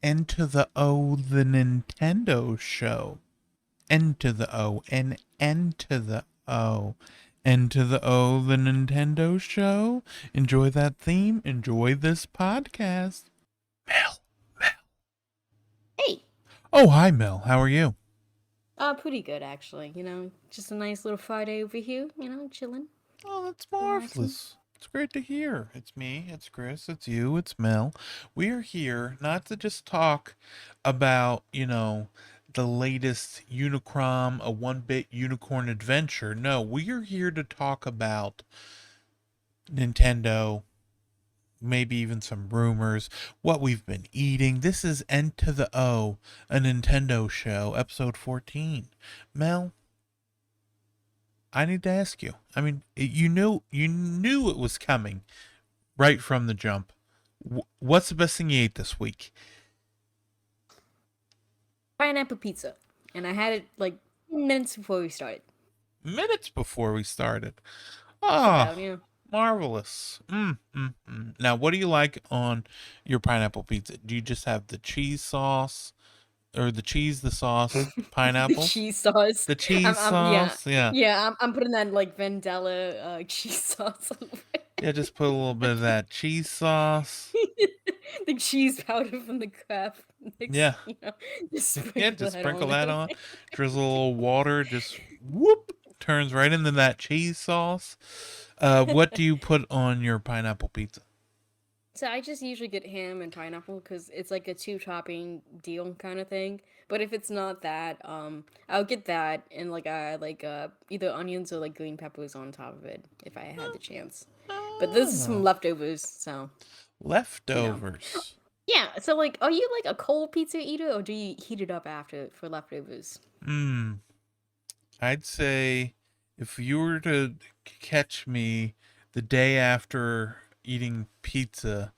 N to the O, the Nintendo show. N to the O, and N to the O. N to the O, the Nintendo show. Enjoy that theme. Enjoy this podcast. Mel. Hey, Oh, hi, Mel. How are you? pretty good actually. Just a nice little Friday over here. Chilling, Oh, that's relaxing. marvelous. It's great to hear. It's me, it's Chris, it's you, it's Mel. We are here not to just talk about, the latest Unicron, a 1-bit unicorn adventure. No, we are here to talk about Nintendo, maybe even some rumors, what we've been eating. This is N to the O, a Nintendo show, episode 14. Mel, I need to ask you. I mean, you knew it was coming right from the jump. What's the best thing you ate this week? Pineapple pizza, and I had it like minutes before we started. Minutes before we started. Just about, Oh, marvelous. Now, what do you like on your pineapple pizza? Do you just have the cheese sauce, or the cheese, the sauce, The pineapple? cheese sauce. The cheese Yeah, sauce, yeah. yeah. I'm putting that like Vandella cheese sauce over Yeah, just put a little bit of that cheese sauce. it. The cheese powder from the Kraft mix. Yeah, Just yeah, sprinkle just that sprinkle on that it. on, drizzle a little water, just whoop, turns right into that cheese sauce. What do you put on your pineapple pizza? So I just usually get ham and pineapple because it's like a two topping deal kind of thing. But if it's not that, I'll get that and either onions or like green peppers on top of it if I had the chance. But this is some Oh, leftovers, so you know. leftovers. Yeah. So like, are you like a cold pizza eater or do you heat it up after for leftovers? Hmm. I'd say if you were to catch me the day after eating pizza,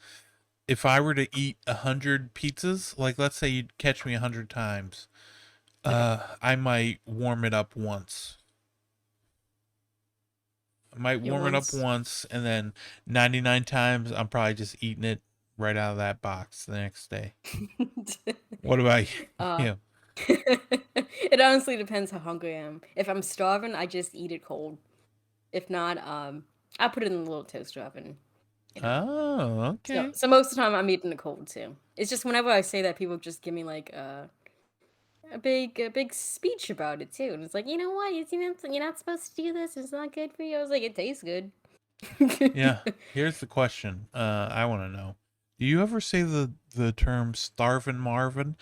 if I were to eat 100 pizzas, like let's say you'd catch me 100 times, Okay. I might warm it up once. I might You warm it up once. once, and then 99 times I'm probably just eating it right out of that box the next day. What about you? uh, Yeah. it honestly depends how hungry I am. If I'm starving, I just eat it cold. If not, I put it in a little toaster oven. You know. Oh, So okay. so most of the time I'm eating it cold too. It's just whenever I say that, people just give me like a big speech about it too, and it's like, you know what? You're not supposed to do this. It's not good for you. I was like, it tastes good. Yeah. Here's the question. I want to know. Do you ever say the term starvin' Marvin?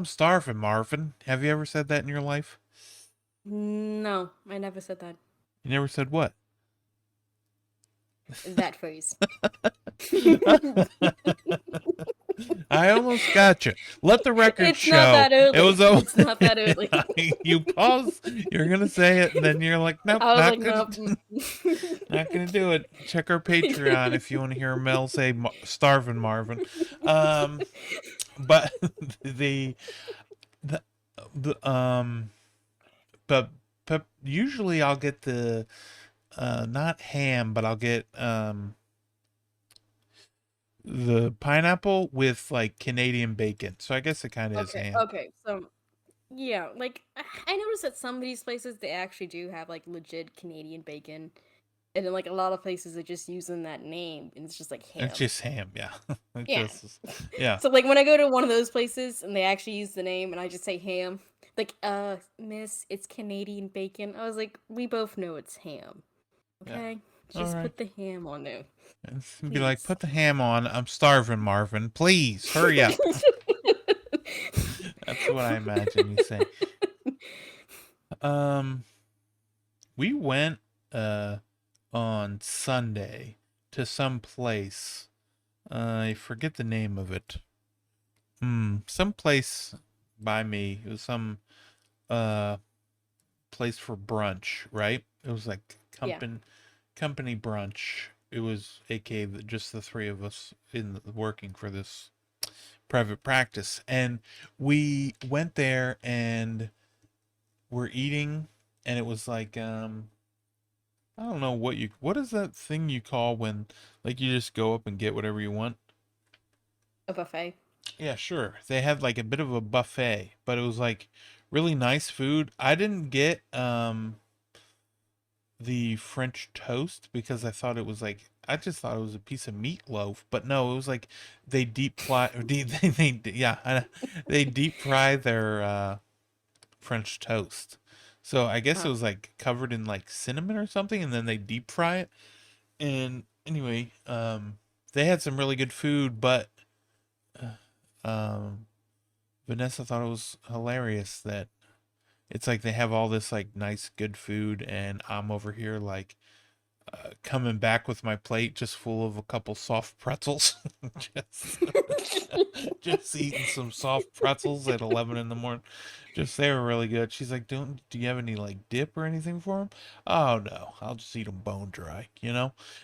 Starvin' Marvin. Have you ever said that in your life? No, I never said that. You never said what? That phrase. I almost got you. Let the record It's not show. that It early. was almost, It's not that early. you pause. You're gonna say it, and then you're like, nope, I was not like, gonna, nope. not gonna do it. Check our Patreon if you want to hear Mel say "Starvin' Marvin." Um, but the the the but usually I'll get the not ham, but I'll get the pineapple with like Canadian bacon. So I guess it kind of is Okay, ham. okay. So yeah, like I noticed that some of these places they actually do have like legit Canadian bacon, and then like a lot of places are just using that name, and it's just like It's ham. just ham, yeah. It Yeah. just is, yeah. So like when I go to one of those places and they actually use the name, and I just say ham, like miss, it's Canadian bacon. I was like, we both know it's ham. Yeah. Okay, All just right. put the ham on there, And be like, please. put the ham on. I'm starving, Marvin. Please hurry up. That's what I imagine you say. Um, we went on Sunday to some place. I forget the name of it. Some place by me. It was some uh place for brunch, right? It was like Yeah. company brunch. It was aka just the three of us working for this private practice, and we went there and we're eating, and it was like I don't know what is that thing you call when like you just go up and get whatever you want? A buffet. Yeah, sure. They had like a bit of a buffet, but it was like really nice food. I didn't get the French toast because I thought it was like I just thought it was a piece of meatloaf, but no, it was like they deep fry yeah, they deep fry their French toast. So I guess it Oh. was like covered in like cinnamon or something, and then they deep fry it. And anyway, they had some really good food, but um, Vanessa thought it was hilarious that it's like they have all this like nice good food, and I'm over here like coming back with my plate just full of a couple soft pretzels. just, just eating some soft pretzels at 11 in the morning. Just they were really good. She's like, do you have any like dip or anything for them? Oh no, I'll just eat them bone dry.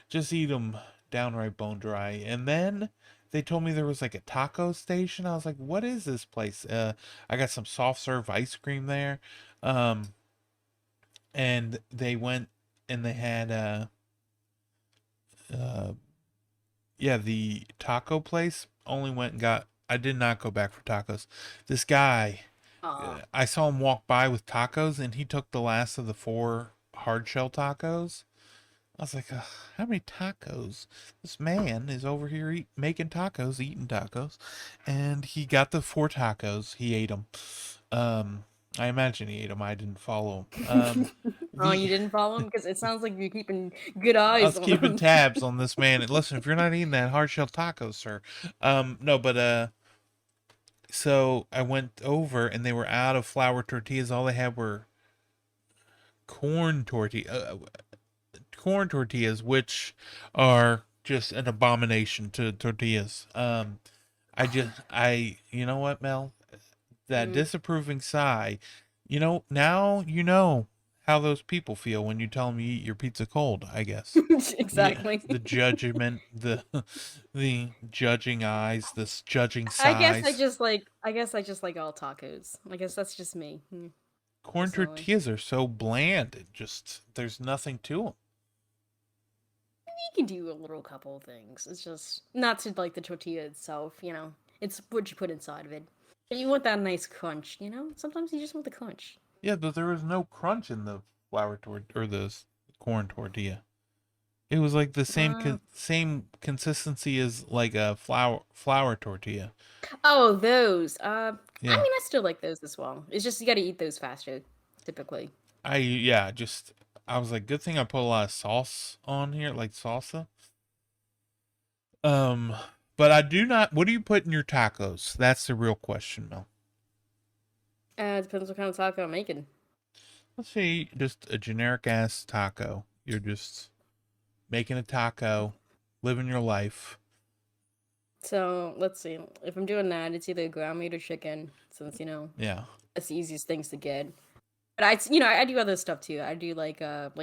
Just eat them downright bone dry. And then they told me there was like a taco station. I was like, what is this place? I got some soft serve ice cream there. Um, and they went and they had uh yeah, the taco place only went and got. I did not go back for tacos. This guy, Aw. I saw him walk by with tacos, and he took the last of the four hard shell tacos. I was like, "Ugh, how many tacos? This man is over here making tacos, eating tacos, and he got the four tacos. He ate them. Um, I imagine he ate them. I didn't follow him. Oh, The you didn't follow him because it sounds like you're keeping good I eyes was on keeping him. tabs on this man. And listen, if you're not eating that hard shell tacos, sir. No, but so I went over and they were out of flour tortillas. All they had were corn tortilla, corn tortillas, which are just an abomination to tortillas. You know what, Mel? That Mm. disapproving sigh. Now you know how those people feel when you tell them you eat your pizza cold. I guess. Yeah, Exactly. the judgment, the judging eyes, this judging I guess I sighs. just like I guess I just like all tacos. I guess that's just me, Corn personally. tortillas are so bland. It just there's nothing to them. You can do a little couple of things. It's just not to like the tortilla itself. It's what you put inside of it. But you want that nice crunch. Sometimes you just want the crunch. Yeah, but there was no crunch in the flour tort or the corn tortilla. It was like the Uh, same consistency as like a flour tortilla. oh, those. I Yeah, mean, I still like those as well. It's just you got to eat those faster, typically. I was like, good thing I put a lot of sauce on here, like salsa. Um, but I do not. What do you put in your tacos? That's the real question, Mel. Depends what kind of taco I'm making. Let's say just a generic ass taco. You're just making a taco, living your life. So let's see. If I'm doing that, it's either ground meat or chicken, since Yeah. that's the easiest things to get. But I do other stuff too. I do like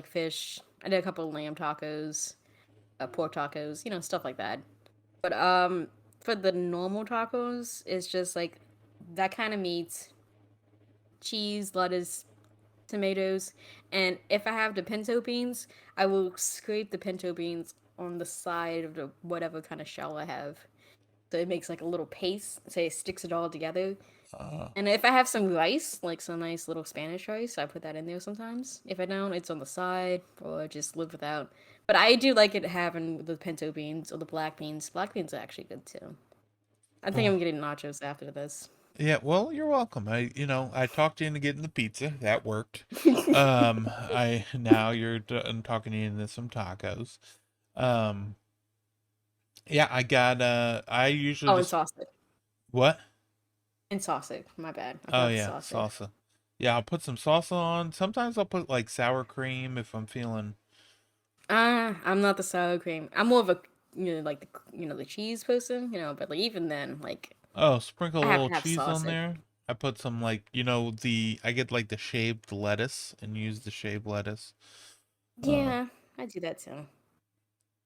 fish. I did a couple of lamb tacos, pork tacos, stuff like that. But for the normal tacos, it's just like that kind of meat, cheese, lettuce, tomatoes, and if I have the pinto beans, I will scrape the pinto beans on the side of the whatever kind of shell I have. So it makes like a little paste, so it sticks it all together. Uh, And if I have some rice, like some nice little Spanish rice, I put that in there sometimes. If I don't, it's on the side or just live without. But I do like it having the pinto beans or the black beans. Black beans are actually good too. I think well, I'm getting nachos after this. yeah. Well, you're welcome. I talked you into getting the pizza. That worked. I now I'm talking you into some tacos. Um, yeah. I usually Oh, and just sausage. what? And sausage. My bad. I Oh forgot the yeah, sausage. salsa. Yeah, I'll put some salsa on. Sometimes I'll put like sour cream if I'm feeling. I'm not the sour cream. I'm more of a like the cheese person. But like even then, like Oh, sprinkle a I have little to have cheese on sausage. there. I put some like I get like the shaved lettuce and use the shaved lettuce. Uh, Yeah, I do that too.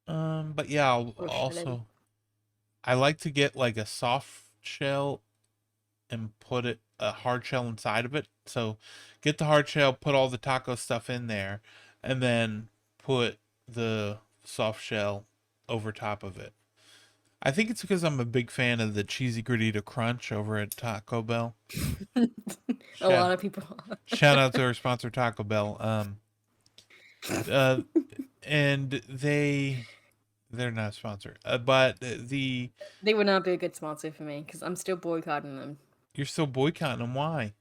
but yeah, I'll Or shredded. also I like to get like a soft shell and put a hard shell inside of it. So get the hard shell, put all the taco stuff in there, and then put the soft shell over top of it. I think it's because I'm a big fan of the cheesy gordita crunch over at Taco Bell. A Shout lot of people. shout out to our sponsor Taco Bell. Uh, and they're not a sponsor, but They would not be a good sponsor for me because I'm still boycotting them. you're still boycotting them. Why?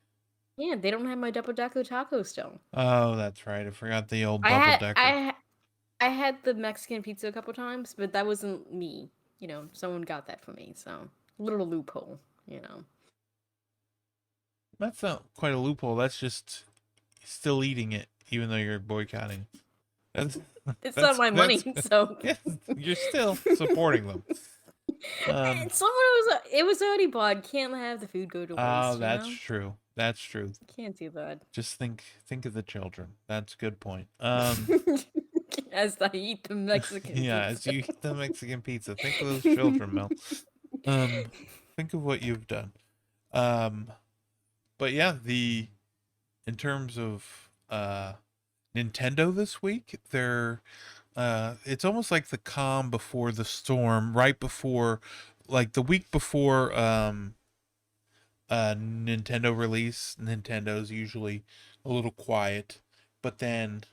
Yeah, they don't have my double decker taco still. Oh, that's right. I forgot the old I double had decker. I I had the Mexican pizza a couple times, but that wasn't me. You know, someone got that for me, so little loophole. You know, That's not quite a loophole. That's just still eating it, even though you're boycotting. That's it's not that's my that's money, so. yes, you're still supporting them. Um, Someone was it was already bought. Can't have the food go to oh, waste. You that's know, true. That's true. can't do that. Just think of the children. That's a good point. As I eat the Mexican Yeah, as pizza. you eat the Mexican pizza, think of those children, Mel. Um, think of what you've done. Um, but yeah, the in terms of Nintendo this week, they're it's almost like the calm before the storm, right before like the week before Nintendo release. Nintendo's usually a little quiet, but then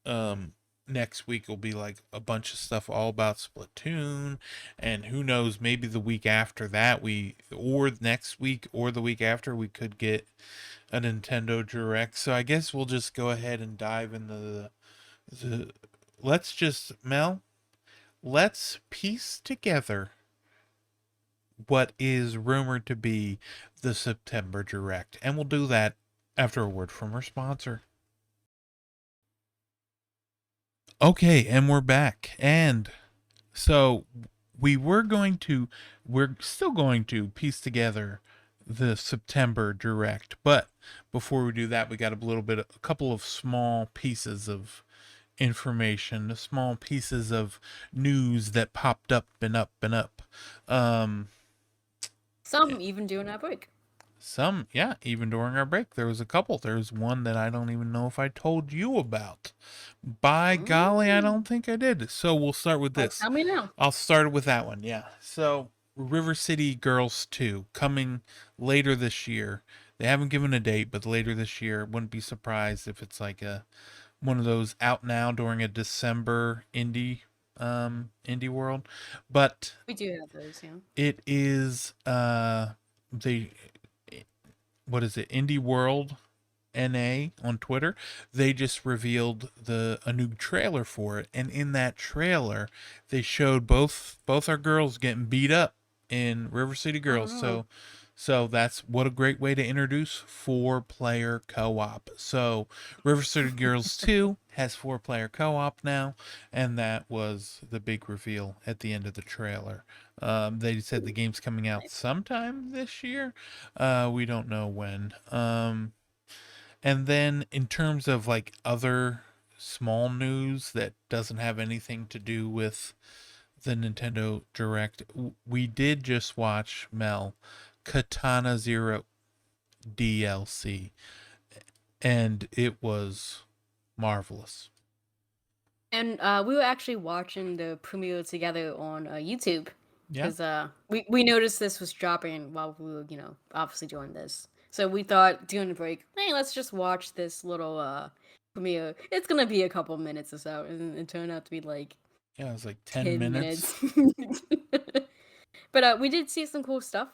um next week will be like a bunch of stuff all about Splatoon, and who knows, maybe the week after that we or next week or the week after we could get a Nintendo Direct. So I guess we'll just go ahead and dive into the let's just Mel, let's piece together what is rumored to be the September Direct. And we'll do that after a word from our sponsor. Okay, and we're back. And so we're still going to piece together the September Direct. But before we do that, we got a couple of small pieces of information, small pieces of news that popped up and up and up. Um, Some even doing that break. Some, yeah, even during our break, there was a couple. There's one that I don't even know if I told you about. By golly, I Mm. don't think I did. So we'll start with Oh, this. tell me now. I'll start with that one, yeah. So, River City Girls 2 coming later this year. They haven't given a date, but later this year. Wouldn't be surprised if it's like a one of those out now during a December indie world. But We do have those, yeah. it is they what is it? Indie World NA on Twitter. They just revealed a new trailer for it, and in that trailer, they showed both our girls getting beat up in River City Oh Girls. no. So that's what a great way to introduce 4-player co-op. So River City Girls 2 has 4-player co-op now, and that was the big reveal at the end of the trailer. They said the game's coming out Nice. sometime this year. We don't know when. And then in terms of like other small news that doesn't have anything to do with the Nintendo Direct, we did just watch Mel Katana Zero DLC, and it was marvelous. And we were actually watching the premiere together on YouTube Yeah, because we noticed this was dropping while we were, obviously doing this. So we thought during the break, hey, let's just watch this little premiere. It's gonna be a couple minutes or so, and it turned out to be like yeah, it was like 10 10 minutes. minutes. But we did see some cool stuff.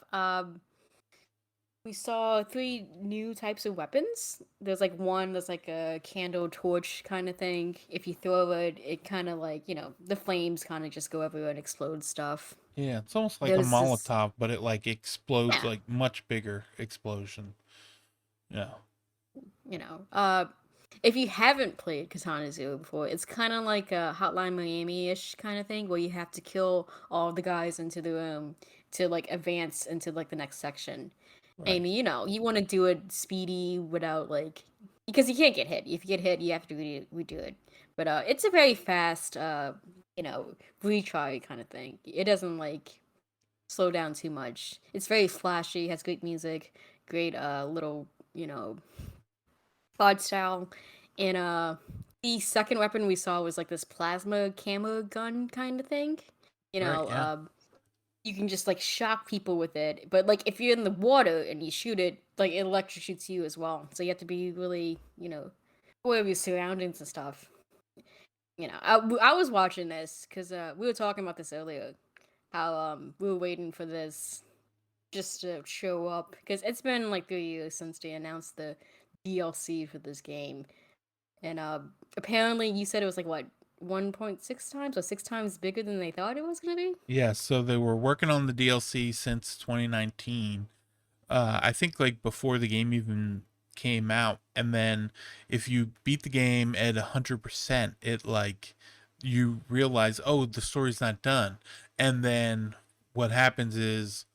We saw three new types of weapons. There's like one that's like a candle torch kind of thing. If you throw it, it kind of like, the flames kind of just go everywhere and explode stuff. Yeah, it's almost like a There's this, Molotov, but it like explodes yeah, like much bigger explosion. Yeah, you know. If you haven't played Katana Zero before, it's kind of like a Hotline Miami-ish kind of thing where you have to kill all the guys into the room to like advance into like the next section. right. And you want to do it speedy without like because you can't get hit. If you get hit, you have to redo it. But it's a very fast retry kind of thing. It doesn't like slow down too much. It's very flashy, has great music, great little, plot style. And the second weapon we saw was like this plasma camera gun kind of thing. You Right, know, yeah. you can just like shock people with it. But like if you're in the water and you shoot it, like it electrocutes you as well. So you have to be really, aware of your surroundings and stuff. I was watching this because we were talking about this earlier. How we were waiting for this just to show up because it's been like 3 years since they announced the DLC for this game, and apparently you said it was like what 1.6 times or 6 times bigger than they thought it was gonna be. Yeah, so they were working on the DLC since 2019. I think like before the game even came out, and then if you beat the game at 100%, it like you realize, oh, the story's not done, and then what happens is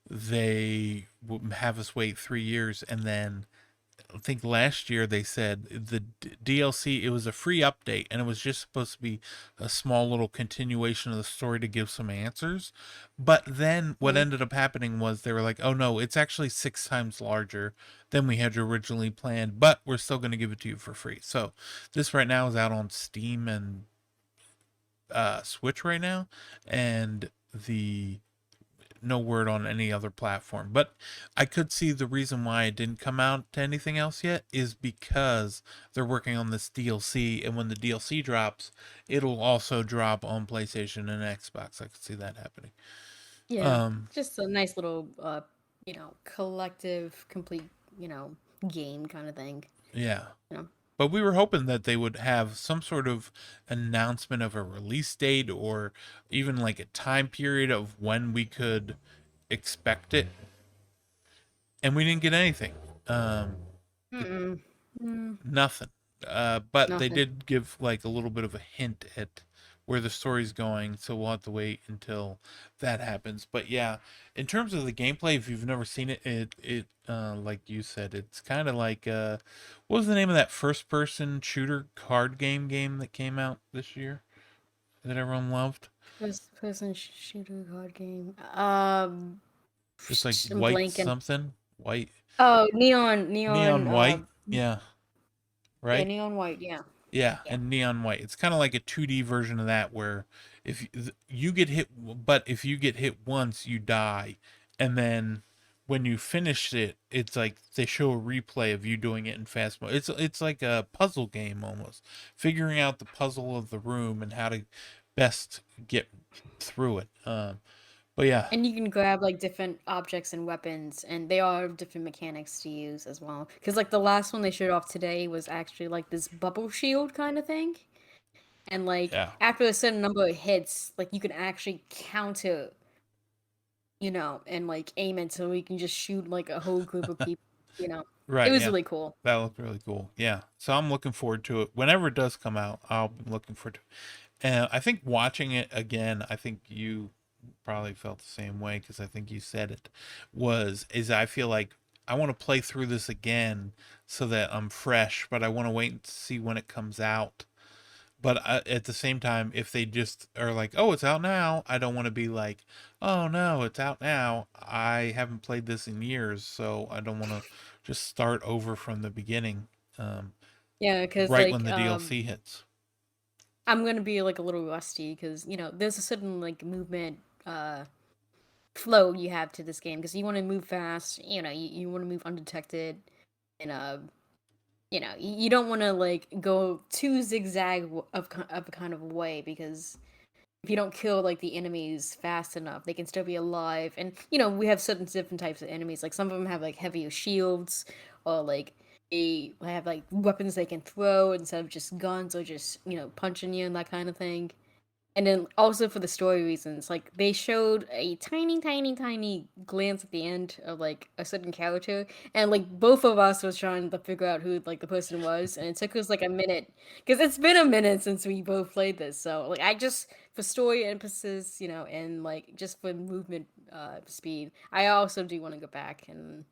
they have us wait 3 years, and then I think last year they said the DLC, it was a free update and it was just supposed to be a small little continuation of the story to give some answers. But then what Mhm. ended up happening was they were like, "Oh no, it's actually 6 times larger than we had originally planned, but we're still going to give it to you for free." So this right now is out on Steam and Switch right now, and the no word on any other platform. But I could see the reason why it didn't come out to anything else yet is because they're working on this DLC, and when the DLC drops, it'll also drop on PlayStation and Xbox. I could see that happening. Yeah, Um, just a nice little collective, complete, game kind of thing. yeah. You know. But we were hoping that they would have some sort of announcement of a release date or even like a time period of when we could expect it, and we didn't get anything. Um, Mm-mm. Mm, Nothing. But they nothing. did give like a little bit of a hint at where the story's going, so we'll have to wait until that happens. But yeah, in terms of the gameplay, if you've never seen it, like you said, it's kind of like what was the name of that first-person shooter card game that came out this year that everyone loved? First person shooter card game. It's like I'm White blanking. something, White, Oh, neon. Neon White. Yeah, Yeah, right. neon white. Yeah, Yeah, yeah. and Neon White. It's kind of like a 2D version of that where if you get hit, but if you get hit once, you die. And then when you finish it, it's like they show a replay of you doing it in fast mode. It's like a puzzle game almost, figuring out the puzzle of the room and how to best get through it. But yeah, And you can grab like different objects and weapons, and they all have different mechanics to use as well. Because like the last one they showed off today was actually like this bubble shield kind of thing, and like yeah, after a certain number of hits, like you can actually counter, and like aim it so we can just shoot like a whole group of people. You know, it right, was yeah. really cool. That looked really cool. Yeah, so I'm looking forward to it. Whenever it does come out, I'll be looking forward to it. And I think watching it again, I think you probably felt the same way because I think you said it is I feel like I want to play through this again so that I'm fresh, but I want to wait and see when it comes out. But at the same time, if they just are like, "Oh, it's out now," I don't want to be like, "Oh no, it's out now." I haven't played this in years, so I don't want to just start over from the beginning, um, Yeah, because right when like the DLC hits. I'm gonna be like a little rusty because there's a certain like movement flow you have to this game because you want to move fast. You want to move undetected, and you don't want to like go too zigzag of a kind of way because if you don't kill like the enemies fast enough, they can still be alive. And we have certain different types of enemies. Like some of them have like heavier shields, or like they have like weapons they can throw instead of just guns, or just punching you and that kind of thing. And then also for the story reasons, like they showed a tiny, tiny, tiny glance at the end of like a certain character, and like both of us was trying to figure out who like the person was, and it took us like a minute because it's been a minute since we both played this. So like I just for story emphasis, and like just for movement speed, I also do want to go back and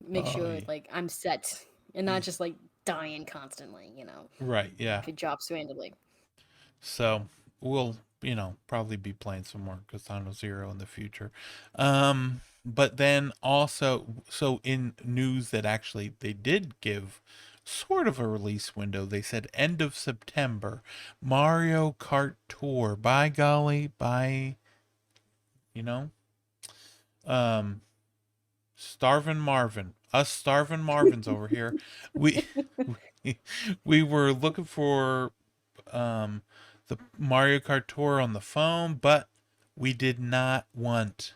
make Oh, sure yeah. like I'm set and not just like dying constantly, Right, yeah. if it drops randomly. So we'll, probably be playing some more Cthulhu Zero in the future. But then also, so in news that actually they did give sort of a release window, they said end of September, Mario Kart Tour. By golly, by you know? Um, Starvin' Marvin. Us Starvin' Marvins over here. We, we, we were looking for um, the Mario Kart Tour on the phone, but we did not want,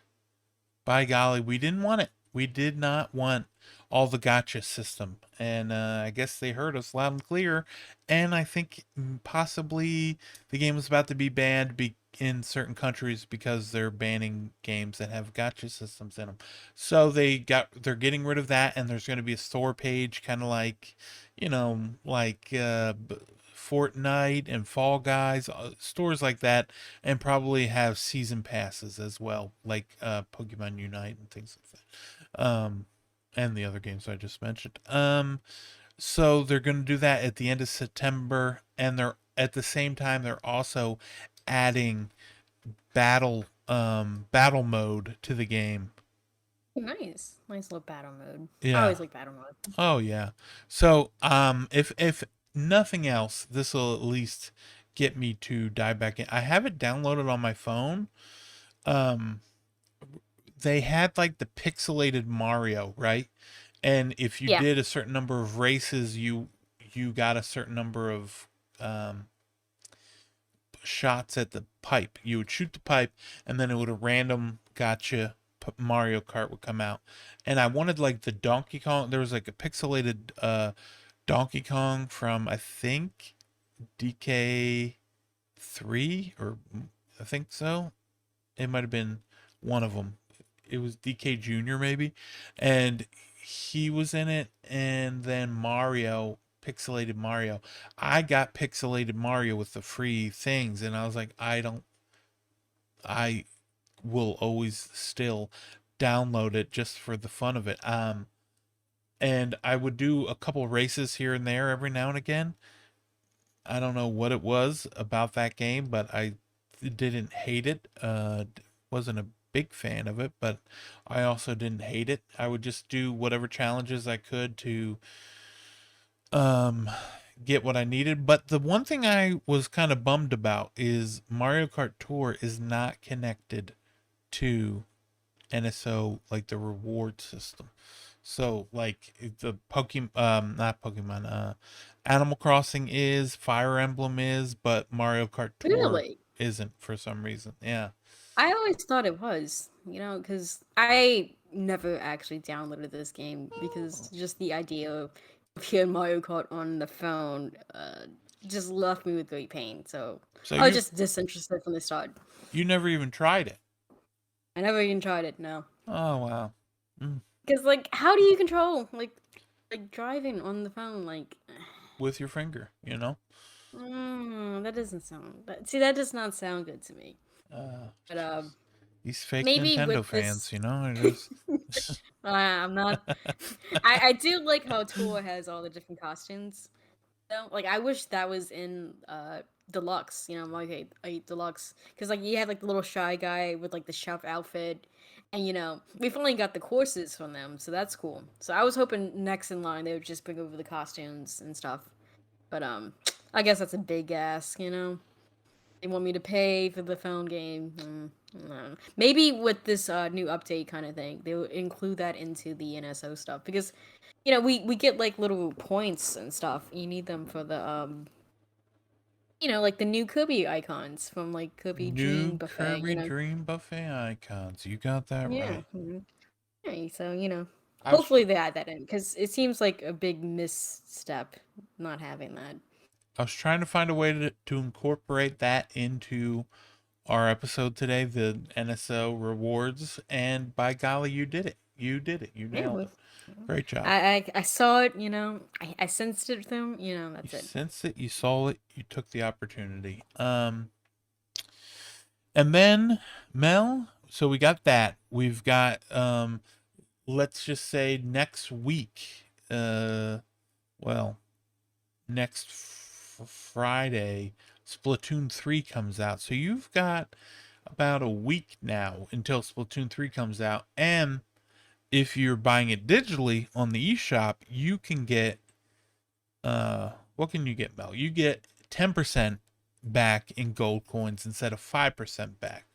by golly, we didn't want it. We did not want all the gotcha system. And I guess they heard us loud and clear. And I think possibly the game is about to be banned in certain countries because they're banning games that have gotcha systems in them. So they're getting rid of that, and there's going to be a store page, kind of like, like Fortnite and Fall Guys, stores like that, and probably have season passes as well, like Pokemon Unite and things like that. And the other games I just mentioned. So they're going to do that at the end of September, and they're at the same time they're also adding battle mode to the game. Nice, nice little battle mode. I Yeah. always like battle mode. Oh yeah. So if nothing else, this will at least get me to dive back in. I have it downloaded on my phone. Um they had like the pixelated Mario, right? And if you Yeah. did a certain number of races, you got a certain number of um shots at the pipe. You would shoot the pipe, and then it would a random gotcha Mario Kart would come out. And I wanted like the Donkey Kong. There was like a pixelated Donkey Kong from, I think, DK3, or I think so. It might have been one of them. It was DK Junior maybe, and he was in it. And then Mario, pixelated Mario. I got pixelated Mario with the free things, and I was like, I will always still download it just for the fun of it. And I would do a couple races here and there every now and again. I don't know what it was about that game, but I didn't hate it. Wasn't a big fan of it, but I also didn't hate it. I would just do whatever challenges I could to um get what I needed. But the one thing I was kind of bummed about is Mario Kart Tour is not connected to NSO, like the reward system. So like the Pokemon, not Pokemon, Animal Crossing is, Fire Emblem is, but Mario Kart Tour Really? isn't for some reason. Yeah. I always thought it was, because I never actually downloaded this game because just the idea of hearing Mario Kart on the phone just left me with great pain. So So I was just disinterested from the start. you never even tried it. I never even tried it, no. Oh wow. Mm. Because, like, how do you control, like driving on the phone? Like, With your finger, you know. that doesn't sound. See, that does not sound good to me. Uh, But these fake maybe Nintendo with fans, this, you know, it is. I'm not. I do like how Tour has all the different costumes. Though, like, I wish that was in Deluxe. Like Deluxe, because like you had like the little shy guy with like the chef outfit, and we finally got the courses from them, so that's cool. So I was hoping next in line they would just bring over the costumes and stuff. But I guess that's a big ask. They want me to pay for the phone game. No. Maybe with this new update kind of thing, they'll include that into the NSO stuff because we get like little points and stuff. You need them for the like the new Kirby icons from like Kirby Dream New Buffet. Kirby Dream Buffet icons. You got that Yeah. right. Yeah, so I was hopefully they add that in because it seems like a big misstep not having that. I was trying to find a way to incorporate that into our episode today, the NSO rewards, and by golly, you did it. You did it. You Yeah, nailed it. Great job. I saw it. I sensed it with them. You That's it. sensed it, you saw it, you took the opportunity. And then Mel, so we got that. We've got let's just say next week, well, next Friday, Splatoon 3 comes out. So you've got about a week now until Splatoon 3 comes out. And if you're buying it digitally on the eShop, you can get what can you get, Mel? You get 10% back in gold coins instead of 5% back.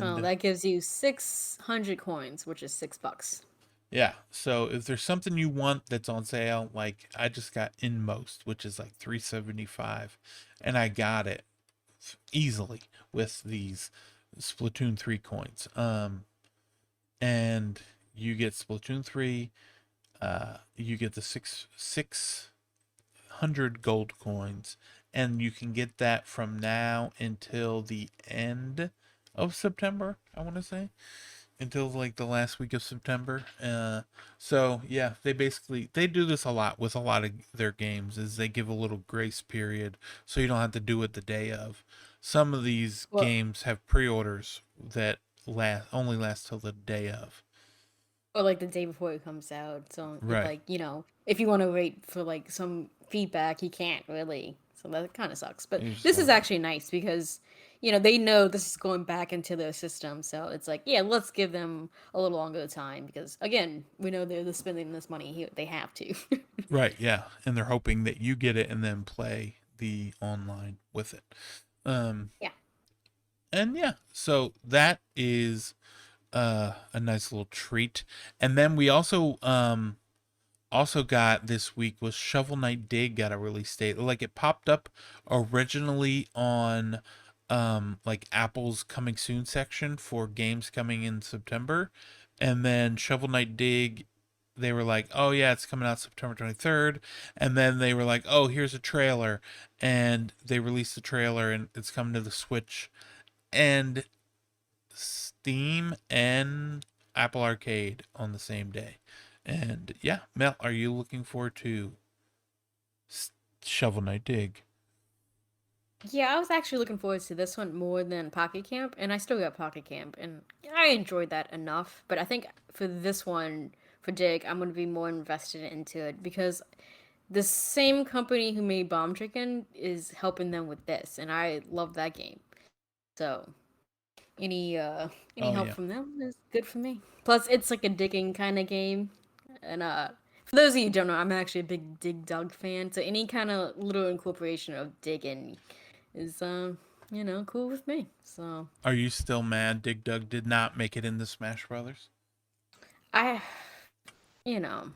Oh, And that gives you 600 coins, which is $6. yeah, so if there's something you want that's on sale, like I just got Inmost, which is like 375, and I got it easily with these Splatoon 3 coins. And you get Splatoon 3, you get the six hundred gold coins, and you can get that from now until the end of September, I want to say, until like the last week of September. So yeah, they do this a lot with a lot of their games, is they give a little grace period so you don't have to do it the day of. Some of these Well, games have pre-orders that last till the day of. or like the day before it comes out. So if Right. like, if you want to wait for like some feedback, you can't really. So that kind of sucks. But You just this is gotta wait. actually nice because they know this is going back into their system. So it's like, yeah, let's give them a little longer time because again, we know they're spending this money here. They have to. Right, yeah. And they're hoping that you get it and then play the online with it. Um Yeah. and yeah, so that is a nice little treat. And then we also got this week was Shovel Knight Dig got a release date. Like it popped up originally on like Apple's coming soon section for games coming in September. And then Shovel Knight Dig, they were like, "Oh yeah, it's coming out September 23rd." And then they were like, "Oh, here's a trailer." And they released the trailer and it's coming to the Switch and Steam and Apple Arcade on the same day. And yeah, Mel, are you looking forward to Shovel Knight Dig? Yeah, I was actually looking forward to this one more than Pocket Camp, and I still got Pocket Camp, and I enjoyed that enough. But I think for this one, for Dig, I'm gonna be more invested into it because the same company who made Bomb Chicken is helping them with this, and I love that game. So any Oh help yeah. from them is good for me. Plus, it's like a digging kind of game, and for those of you who don't know, I'm actually a big Dig Dug fan. So any kind of little incorporation of digging is cool with me. So Are you still mad Dig Dug did not make it into Smash Brothers? I you know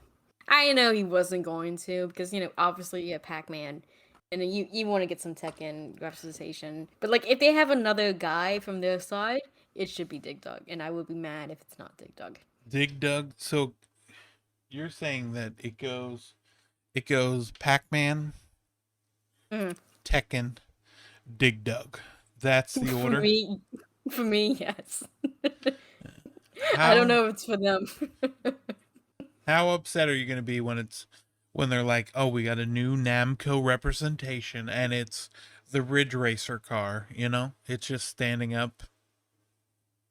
I know he wasn't going to because obviously you have Pac-Man and then you want to get some Tekken representation. But like if they have another guy from their side, it should be Dig Dug, and I would be mad if it's not Dig Dug. Dig Dug. So you're saying that it goes Pac-Man, Mm. Tekken, Dig Dug. That's the For order. me, for me, yes. I don't How know if it's for them. how upset are you going to be when they're like, "Oh, we got a new Namco representation and it's the Ridge Racer car, you know? It's just standing up.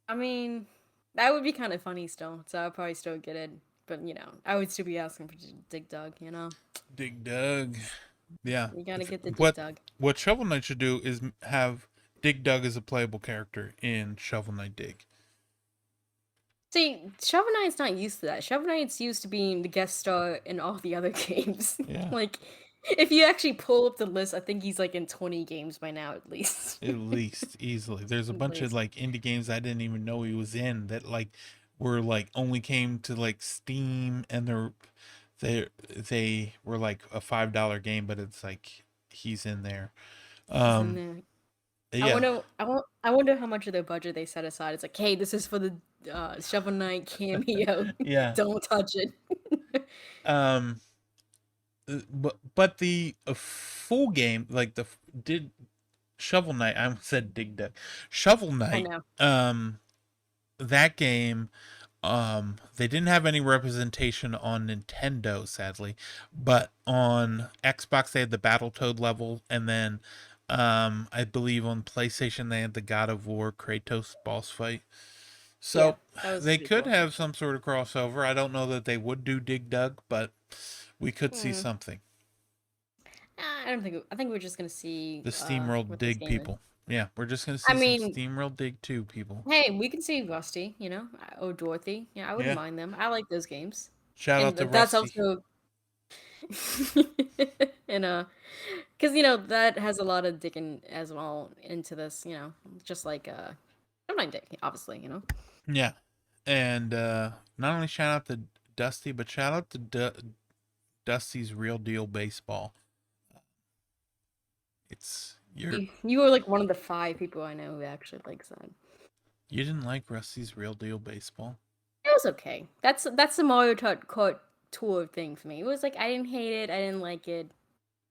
I mean, that would be kind of funny still, so I'd probably still get it. But I would still be asking for Dig Dug. Dig Dug." Yeah. You gotta get the Dig What Dug. what Shovel Knight should do is have Dig Dug as a playable character in Shovel Knight Dig. See, Shovel Knight's not used to that. Shovel Knight's used to being the guest star in all the other games. Yeah. Like, if you actually pull up the list, I think he's like in 20 games by now at least. At least easily. There's a At bunch of least. like indie games I didn't even know he was in that like were like only came to like Steam and they were like a $5 game, but it's like he's in there. He's in Um there. I yeah. wonder. I wonder how much of their budget they set aside. It's like, hey, this is for the Shovel Knight cameo. Yeah. Don't touch it. Um but the full game like did Shovel Knight, I almost said Dig Dug. Shovel I Knight, know. that game, they didn't have any representation on Nintendo, sadly, but on Xbox they had the Battletoad level, and then I believe on PlayStation they had the God of War Kratos boss fight. Yeah, So that was they pretty could cool. have some sort of crossover. I don't know that they would do Dig Dug, but we could see Hmm. something. I don't think. I think we're just gonna see The SteamWorld what this Dig game is. people. Yeah, we're just gonna I see some mean, SteamWorld Dig 2 people. hey, we can see Rusty, or Dorothy. Yeah, I wouldn't Yeah. mind them. I like those games, Shout and out to that's Rusty. also and because that has a lot of digging as well into this. Just like I don't mind it, obviously, you know. Yeah, and not only shout out to Dusty, but shout out to Dusty's Real Deal Baseball. It's you're You were like one of the 5 people I know who actually likes that. you didn't like Rusty's Real Deal Baseball, It was okay. That's the Kart tour thing for me. It was like I didn't hate it, I didn't like it.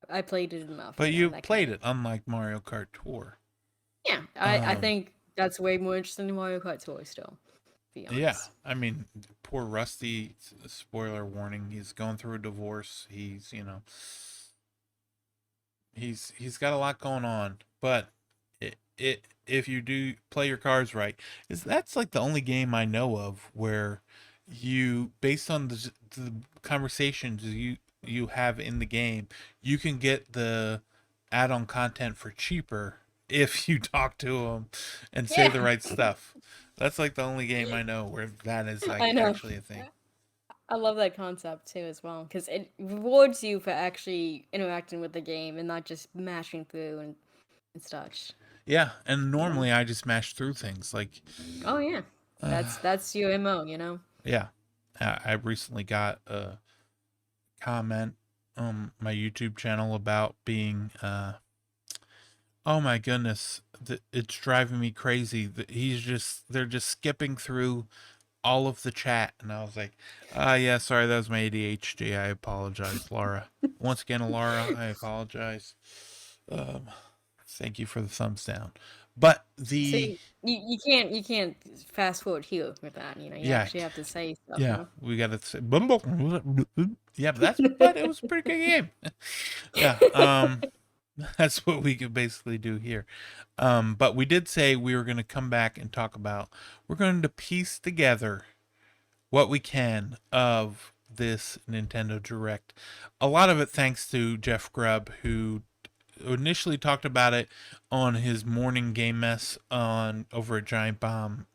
I played it enough, but you that kind of played thing. it unlike Mario Kart Tour. Yeah, I Um, think that's way more interesting than Mario Kart Tour still, to be yeah, honest. I mean, poor Rusty. Spoiler warning: he's going through a divorce. He's he's got a lot going on, but it if you do play your cards right, is that's like the only game I know of where you based on the conversations you have in the game, you can get the add-on content for cheaper if you talk to them and say Yeah, the right stuff. That's like the only game I know where that is I like know. actually a thing. I love that concept too as well because it rewards you for actually interacting with the game and not just mashing through and such. Yeah, and You know? normally I just mash through things like Oh yeah, that's your mo. You know. yeah. I recently got a comment on my YouTube channel about being oh my goodness, it's driving me crazy. They're just skipping through all of the chat, and I was like, yeah, sorry, that was my ADHD. I apologize, Laura. Once again, Laura, I apologize. Um, thank you for the thumbs down. But the See, you can't fast forward here with that. You know, you yeah, actually have to say stuff. You yeah, know. we got to say, yeah, but it was a pretty good game. Yeah, that's what we could basically do here. But we did say we were going to come back and talk about, we're going to piece together what we can of this Nintendo Direct. A lot of it thanks to Jeff Grubb, who initially talked about it on his morning game mess on over at Giant Bomb,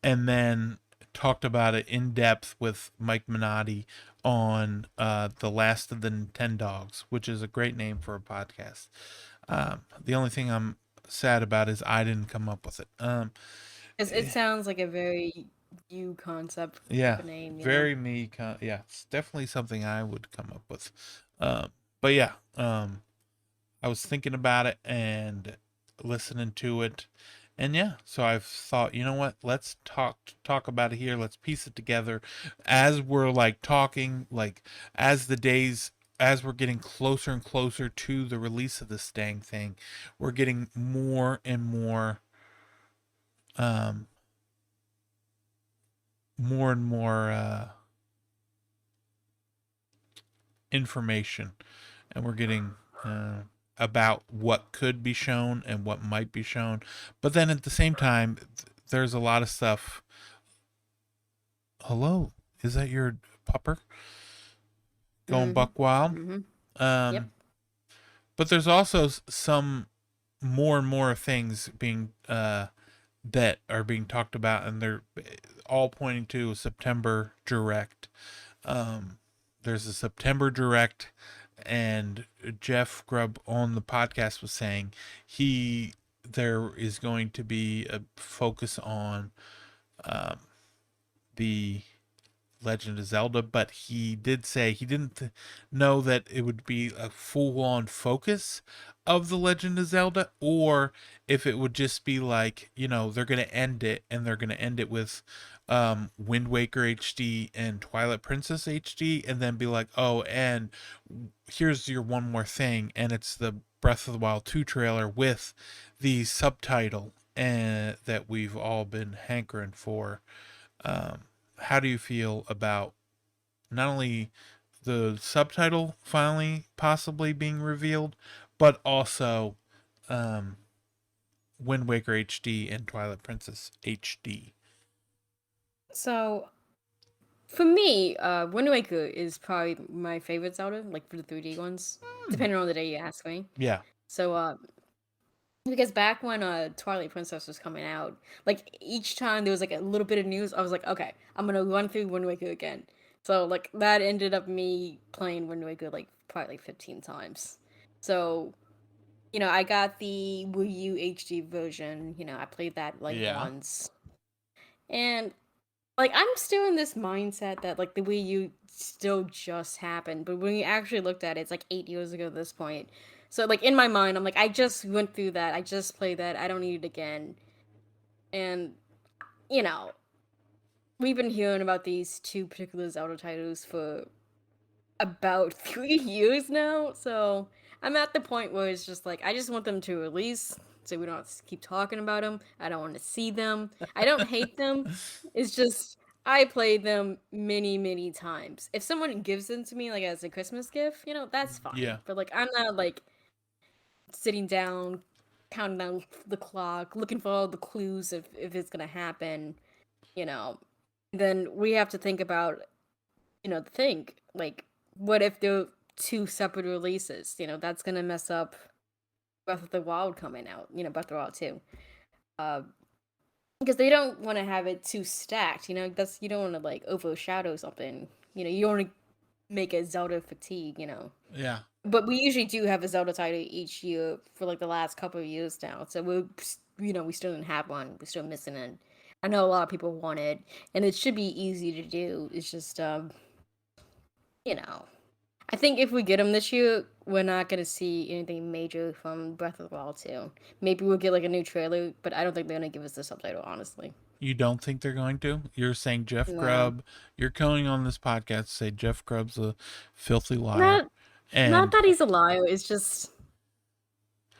and then talked about it in depth with Mike Minotti on the Last of the Nintendogs, which is a great name for a podcast. The only thing I'm sad about is I didn't come up with it. 'Cause it sounds like a very you concept of Yeah, a name. You know. very me. Yeah, it's definitely something I would come up with. But yeah, I was thinking about it and listening to it, and yeah, so I've thought, you know what? Let's talk about it here. Let's piece it together as we're like talking, like as the days. As we're getting closer and closer to the release of this dang thing, we're getting more and um, more information, and we're getting about what could be shown and what might be shown. But then at the same time, there's a lot of stuff. Hello, is that your pupper going Mhm. buck wild? Mhm. Yep. Um, but there's also some more and more things being that are being talked about, and they're all pointing to a September direct. Um, there's a September direct, and Jeff Grubb on the podcast was saying there is going to be a focus on um, the Legend of Zelda, but he did say he didn't know that it would be a full on focus of the Legend of Zelda, or if it would just be like, they're going to end it, and they're going to end it with Wind Waker HD and Twilight Princess HD, and then be like, oh, and here's your one more thing, and it's the Breath of the Wild 2 trailer with the subtitle and that we've all been hankering for. um, how do you feel about not only the subtitle finally possibly being revealed, but also um, Wind Waker HD and Twilight Princess HD? So for me, Wind Waker is probably my favorite Zelda, like for the 3D ones, Hmm. depending on the day you ask me. Yeah. So, because back when Twilight Princess was coming out, like each time there was like a little bit of news, I was like, okay, I'm gonna run through Wind Waker again. So like that ended up me playing Wind Waker like probably like 15 times. So I got the Wii U HD version. I played that like Yeah. once, and like I'm still in this mindset that like the Wii U still just happened, but when you actually looked at it, it's like 8 years ago at this point. So like in my mind, I'm like, I just went through that. I just played that. I don't need it again. And you know, we've been hearing about these two particular Zelda titles for about 3 years now. So I'm at the point where it's just like I just want them to release, so we don't have to keep talking about them. I don't want to see them. I don't hate them. It's just I played them many, many times. If someone gives them to me like as a Christmas gift, that's fine. Yeah. But like I'm not like sitting down, counting down the clock, looking for all the clues if it's gonna happen. You know, then we have to think about think like what if they're two separate releases? That's gonna mess up Breath of the Wild coming out. Breath of the Wild 2. Uh, because they don't want to have it too stacked. That's you don't want to like overshadow something. You don't want to make a Zelda fatigue. Yeah. But we usually do have a Zelda title each year for like the last couple of years now. So we still didn't have one. We're still missing it. I know a lot of people want it, and it should be easy to do. It's just you know, I think if we get them this year, we're not gonna see anything major from Breath of the Wild 2. Maybe we'll get like a new trailer, but I don't think they're gonna give us the subtitle, honestly. You don't think they're going to? You're saying Jeff No. Grubb. You're going on this podcast to say Jeff Grubb's a filthy liar. Not not And that he's a liar, it's just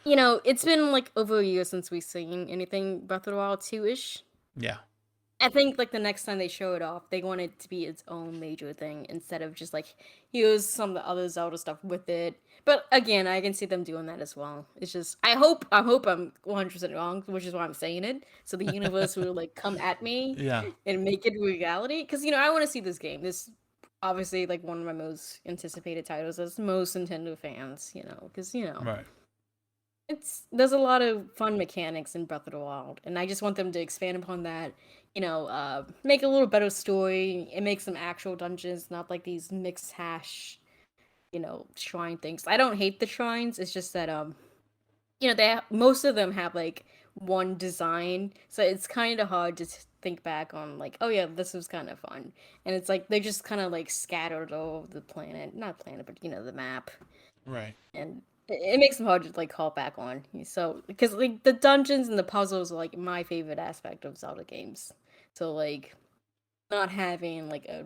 it's been like over a year since we've seen anything Breath of the Wild 2-ish. yeah. I think like the next time they show it off, they want it to be its own major thing instead of just like here's some of the other Zelda stuff with it. But again, I can see them doing that as well. It's just I hope I'm 100% wrong, which is why I'm saying it. So the universe will like come at me Yeah. and make it reality. Because I want to see this game. This obviously like one of my most anticipated titles as most Nintendo fans. Because Right. there's a lot of fun mechanics in Breath of the Wild, and I just want them to expand upon that. Make a little better story and make some actual dungeons, not like these mixed hash, shrine things. I don't hate the shrines. It's just that most of them have like one design, so it's kind of hard to think back on like, oh yeah, this was kind of fun, and it's like they're just kind of like scattered all over the planet, not planet, but the map, Right. and it makes them hard to like call back on. So because like the dungeons and the puzzles are like my favorite aspect of Zelda games. So like not having like a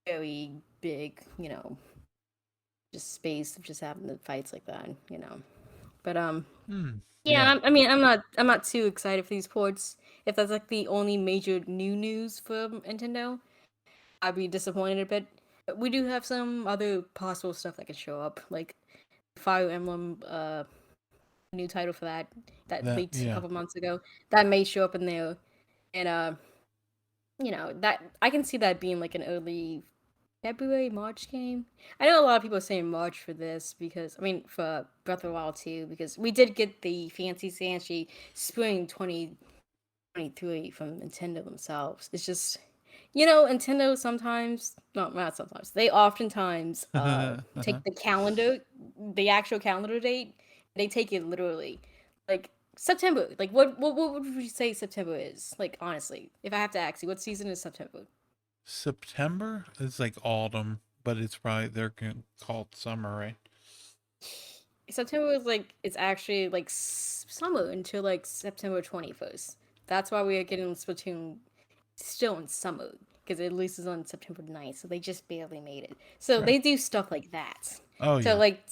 very big, just space of just having the fights like that. But Hmm. yeah, Yeah. I'm not too excited for these ports. If that's like the only major new news for Nintendo, I'd be disappointed a bit. But we do have some other possible stuff that could show up, like Fire Emblem new title for that That leaked a yeah. couple months ago. That may show up in there, and that I can see that being like an early February March game. I know a lot of people are saying March for this because I mean for Breath of the Wild 2 because we did get the fancy Sanchi spring 2023 from Nintendo themselves. It's just Nintendo sometimes, no, not sometimes. They oftentimes take the actual calendar date. They take it literally, like September. Like what would you say September is? Like honestly, if I have to ask you, what season is September? September is like autumn, but it's probably called summer, right? September is like it's actually like summer until like September 21st. That's why we are getting Splatoon still in summer because it releases on September 9th, so they just barely made it. So Right. they do stuff like that. Oh So yeah. like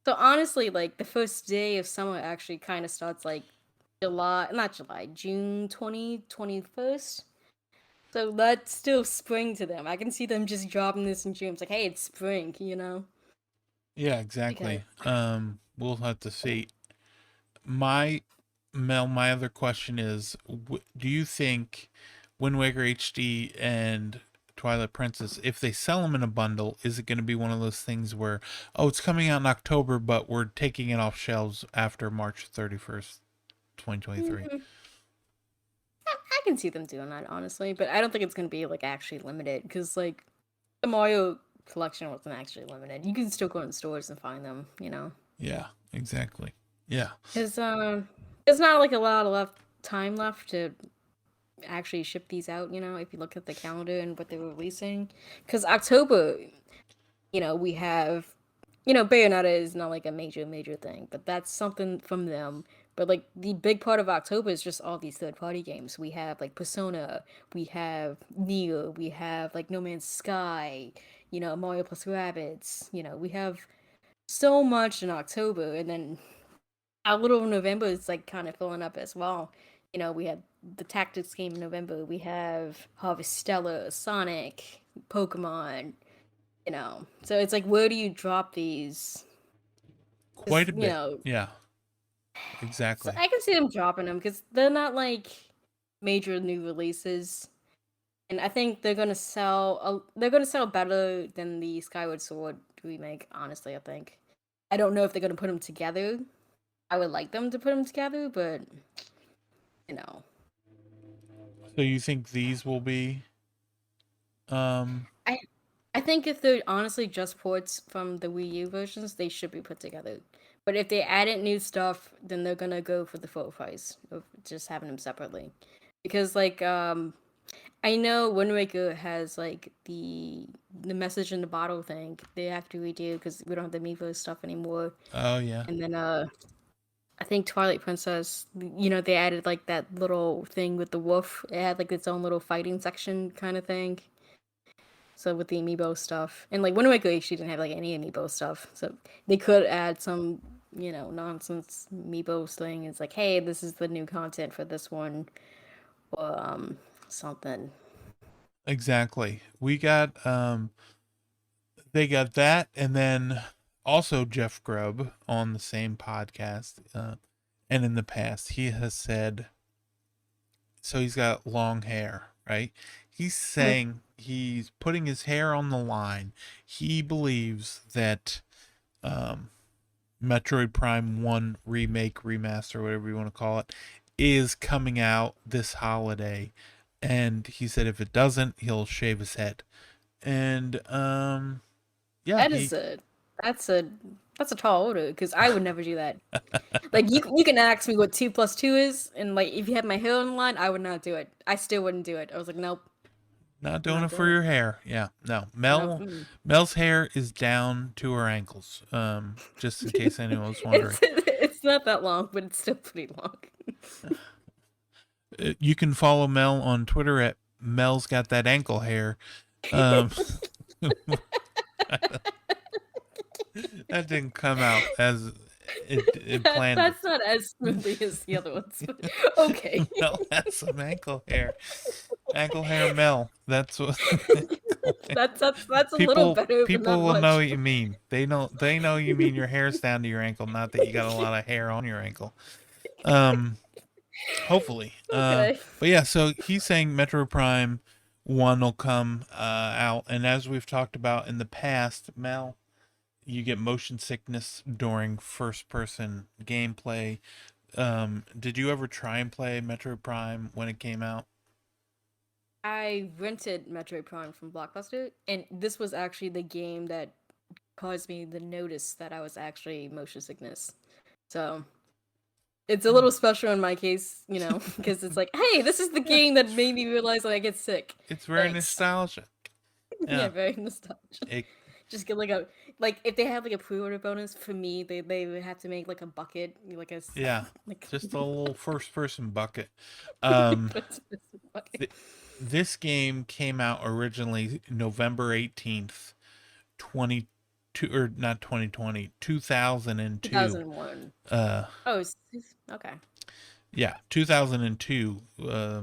so honestly, like the first day of summer actually kind of starts like not July, June 21st. So that's still spring to them. I can see them just dropping this in June. It's like, hey, it's spring. Yeah, Because exactly. We'll have to see. My my other question is, do you think Wind Waker HD and Twilight Princess, if they sell them in a bundle, is it going to be one of those things where, oh, it's coming out in October, but we're taking it off shelves after March 31st, 2023? mm, I can see them doing that honestly, but I don't think it's gonna be like actually limited because like the Mario collection wasn't actually limited. You can still go in stores and find them. Yeah, exactly. Yeah. Because there's not like a lot of time left to actually ship these out. If you look at the calendar and what they're releasing, because October, we have, Bayonetta is not like a major thing, but that's something from them. But like the big part of October is just all these third party games. We have like Persona, we have Neo, we have like No Man's Sky, Mario plus Rabbids. We have so much in October, and then our little November is like kind of filling up as well. We have the Tactics game in November. We have Harvestella, Sonic, Pokemon. So it's like, where do you drop these? Because Quite a bit. Yeah, so exactly. I can see them dropping them because they're not like major new releases, and I think they're gonna sell. They're gonna sell better than the Skyward Sword remake. Honestly, I think. I don't know if they're gonna put them together. I would like them to put them together, but you know, So you think these will be um I I think if they're honestly just ports from the Wii U versions, they should be put together. But if they added new stuff, then they're gonna go for the full price of just having them separately. Because like I know Wind Waker has like the message in the bottle thing they have to redo because we don't have the Miivo stuff anymore. oh yeah. And then I think Twilight Princess, they added like that little thing with the wolf. It had like its own little fighting section kind of thing. So with the amiibo stuff, and like Wind Waker actually didn't have like any amiibo stuff, so they could add some, nonsense amiibos thing. It's like, hey, this is the new content for this one, or something. Exactly. We got they got that, and then also Jeff Grubb on the same podcast, and in the past he has said, so he's got long hair, right? He's saying he's putting his hair on the line. He believes that um, Metroid Prime 1 remake, remaster, whatever you want to call it, is coming out this holiday. And he said if it doesn't, he'll shave his head. And yeah, That is a that's a that's a tall order because I would never do that. Like you can ask me what 2 plus 2 is, and like if you had my hair on the line, I would not do it. I still wouldn't do it. I was like, nope, not I'm doing not it for doing it. your hair. Yeah, no. Nope. Mel's hair is down to her ankles. Just in case anyone was wondering. It's not that long, but it's still pretty long. You can follow Mel on Twitter at Mel's got that ankle hair. Um, that didn't come out as it planned it. That's not as smoothly as the other ones, but okay. Mel has some ankle hair. Ankle hair Mel. That's what That's a little people better, but people not will know much. what you mean. They know you mean your hair's down to your ankle, not that you got a lot of hair on your ankle. Um Hopefully. Okay. But yeah, so he's saying Metro Prime 1 will come out, and as we've talked about in the past, Mel, you get motion sickness during first person gameplay. Did you ever try and play Metro Prime when it came out? I rented Metroid Prime from Blockbuster, and this was actually the game that caused me the notice that I was actually motion sickness. So it's a little special in my case, because it's like, hey, this is the Yeah, game that made me realize that I get sick. it's very Thanks. nostalgic. Yeah, Yeah. very nostalgic. It Just get like if they had like a pre-order bonus for me, they would have to make like a bucket, like yeah, like just a little first person bucket. Um bucket. th- this game came out originally November 18th, 22 or not 2020, 2002. 2001. Uh Oh, okay. yeah, 2002. Yeah,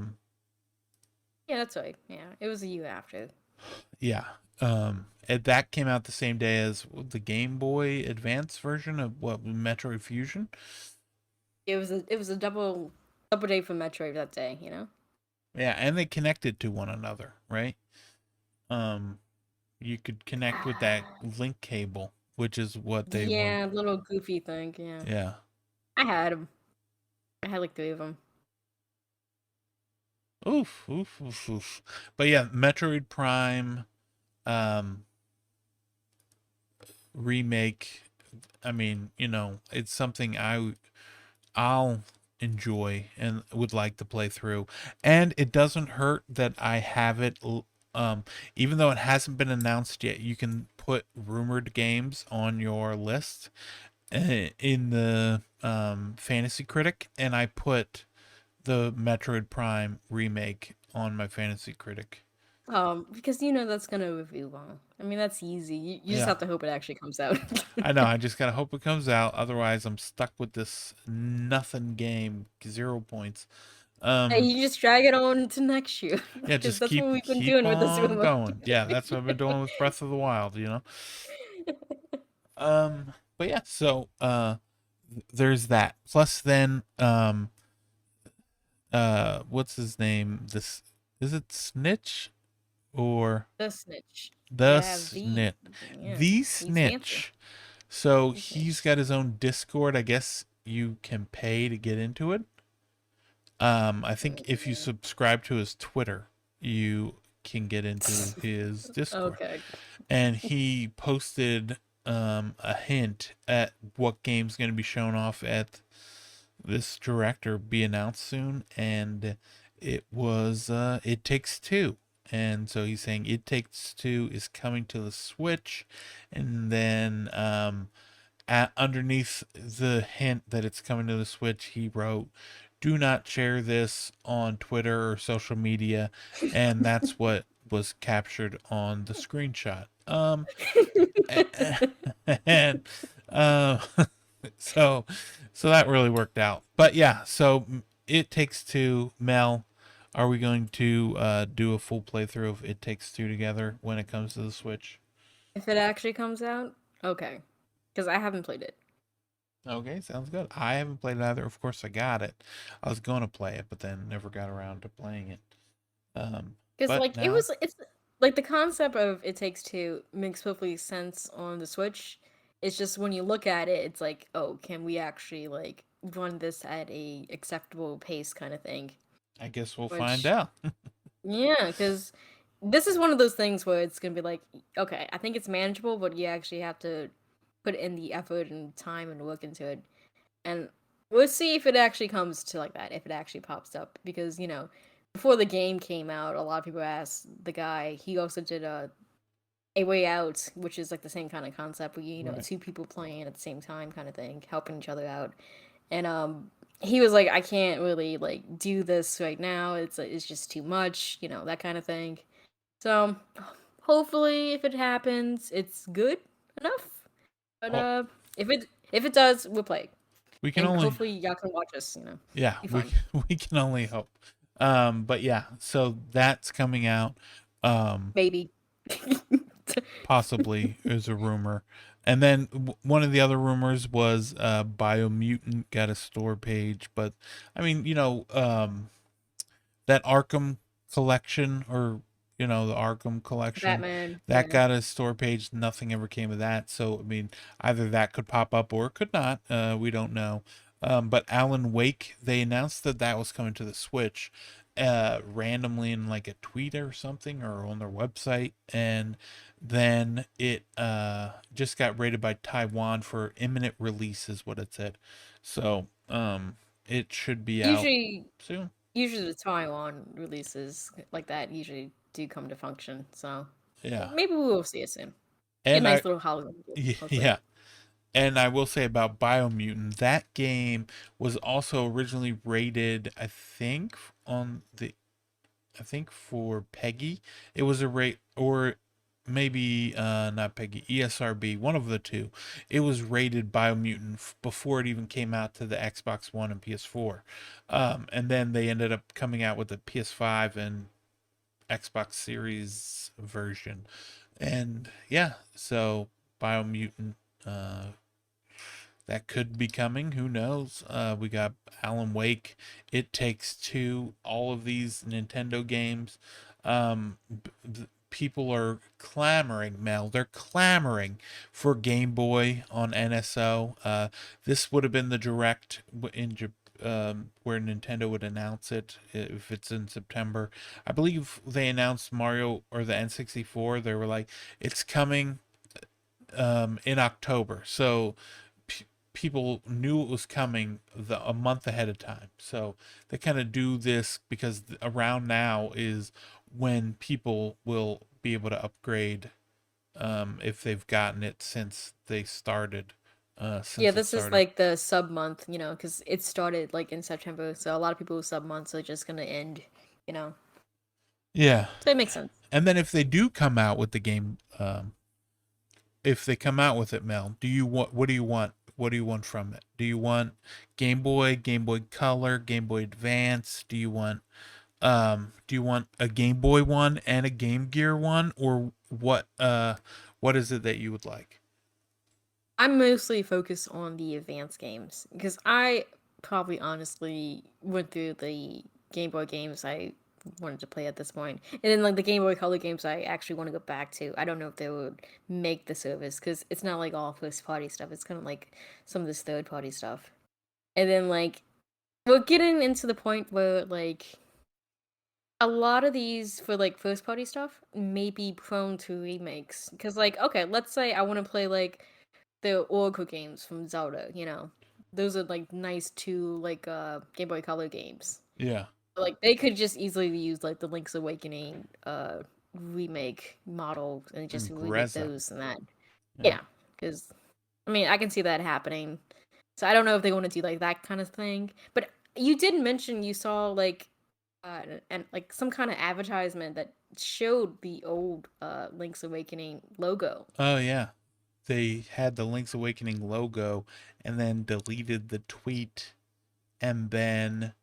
that's right. Yeah, it was a year after. Yeah. That came out the same day as the Game Boy Advance version of what Metroid Fusion. It was a double day for Metroid that day. Yeah, and they connected to one another, right? Um, you could connect with that link cable, which is what they want. Yeah, little goofy thing. Yeah, Yeah. I had them. I had like 3 of them. Oof, oof, oof, oof. But yeah, Metroid Prime um remake. I mean, it's something I I'll enjoy and would like to play through. And it doesn't hurt that I have it. Even though it hasn't been announced yet, you can put rumored games on your list in the Fantasy Critic, and I put the Metroid Prime remake on my Fantasy Critic. Because that's gonna review well. I mean, that's easy. You just Yeah, have to hope it actually comes out. I know. I just gotta hope it comes out. Otherwise, I'm stuck with this nothing game, 0 points. Hey, Um, you just drag it on to next year, yeah, because just that's what keep we've been keep doing with the on Sumo. going. Yeah, that's what I've been doing with Breath of the Wild. But yeah, so there's that. Plus, then what's his name? This is it Snitch or The snitch. the Yeah, Snitch? yeah, The he's fancy. Snitch. So He's he's snitch. got his own Discord. I guess you can pay to get into it. I think if you Mm, subscribe to his Twitter, you can get into his Discord. okay. And he posted a hint at what game's going to be shown off at this director be announced soon, and it was It Takes Two. And so he's saying It Takes Two is coming to the Switch, and then underneath the hint that it's coming to the Switch, he wrote, "Do not share this on Twitter or social media," and that's what was captured on the screenshot. And uh, so so that really worked out. But yeah, so It Takes Two. Mel, are we going to do a full playthrough of It Takes Two together when it comes to the Switch? If it actually comes out, okay. Because I haven't played it. Okay, sounds good. I haven't played it either. Of course, I got it. I was going to play it, but then never got around to playing it. Um, Because but like now it's like the concept of It Takes Two makes perfectly sense on the Switch. It's just when you look at it, it's like, oh, can we actually like run this at a acceptable pace kind of thing? I guess we'll find Which out. yeah, because this is one of those things where it's gonna be like, okay, I think it's manageable, but you actually have to put in the effort and time and work into it. And we'll see if it actually comes to like that, if it actually pops up. Because, before the game came out, a lot of people asked the guy, he also did a Way Out, which is like the same kind of concept where Right. two people playing at the same time kind of thing, helping each other out. And he was like, I can't really like do this right now. It's just too much, that kind of thing. So hopefully if it happens, it's good enough. But Oh, if it does, we'll play. we can And only hopefully y'all can watch us, yeah, be we fun. we can only hope. But yeah, so that's coming out. Um, Maybe. Possibly is a rumor. And then one of the other rumors was Biomutant got a store page, but I mean, that Arkham collection, or the Arkham collection, Batman, that yeah. got a store page. Nothing ever came of that. So I mean, either that could pop up or it could not. We don't know. But Alan Wake, they announced that that was coming to the Switch randomly in like a tweet or something, or on their website, and then it just got rated by Taiwan for imminent release is what it said. So it should be out Usually, soon. usually the Taiwan releases like that usually do come to function. So Yeah. maybe we will see it soon. Get a And nice little Halloween gift, hopefully. yeah. And I will say about Biomutant, that game was also originally rated, on the I think for Peggy. It was a rate, or maybe not Peggy, ESRB, one of the two. It was rated Biomutant before it even came out to the Xbox One and PS4. And then they ended up coming out with the PS5 and Xbox Series version. And yeah, so Biomutant, uh, that could be coming. Who knows? We got Alan Wake, It Takes Two, all of these Nintendo games. People are clamoring, Mel. They're clamoring for Game Boy on NSO. This would have been the direct where Nintendo would announce it if it's in September. I believe they announced Mario or the N64. They were like, it's coming in October. So people knew it was coming a month ahead of time. So they kind of do this because around now is when people will be able to upgrade, if they've gotten it since they started, Yeah, since it this is started. like the sub month, because it started like in September, so a lot of people's sub months are just gonna end, you know. Yeah. So it makes sense. And then if they do come out with the game, if they come out with it, Mel, do you want, what do you want? What do you want from it? Do you want Game Boy, Game Boy Color, Game Boy Advance? Do you want a Game Boy one and a Game Gear one, or what is it that you would like? I'm mostly focused on the advanced games because I probably honestly went through the Game Boy games I wanted to play at this point, and then like the Game Boy Color games I actually want to go back to. I don't know if they would make the service because it's not like all first party stuff. It's kind of like some of this third party stuff, and then like we're getting into the point where like a lot of these for like first party stuff may be prone to remakes because like okay, let's say I want to play like the Oracle games from Zelda, those are like nice two like Game Boy Color games. Yeah, Like they could just easily use like the Link's Awakening remake model and just and remake Grezza. those and that. Yeah. Yeah, because I mean I can see that happening. So I don't know if they want to do like that kind of thing. But you did mention you saw like and like some kind of advertisement that showed the old Link's Awakening logo. Oh yeah. They had the Link's Awakening logo and then deleted the tweet, and then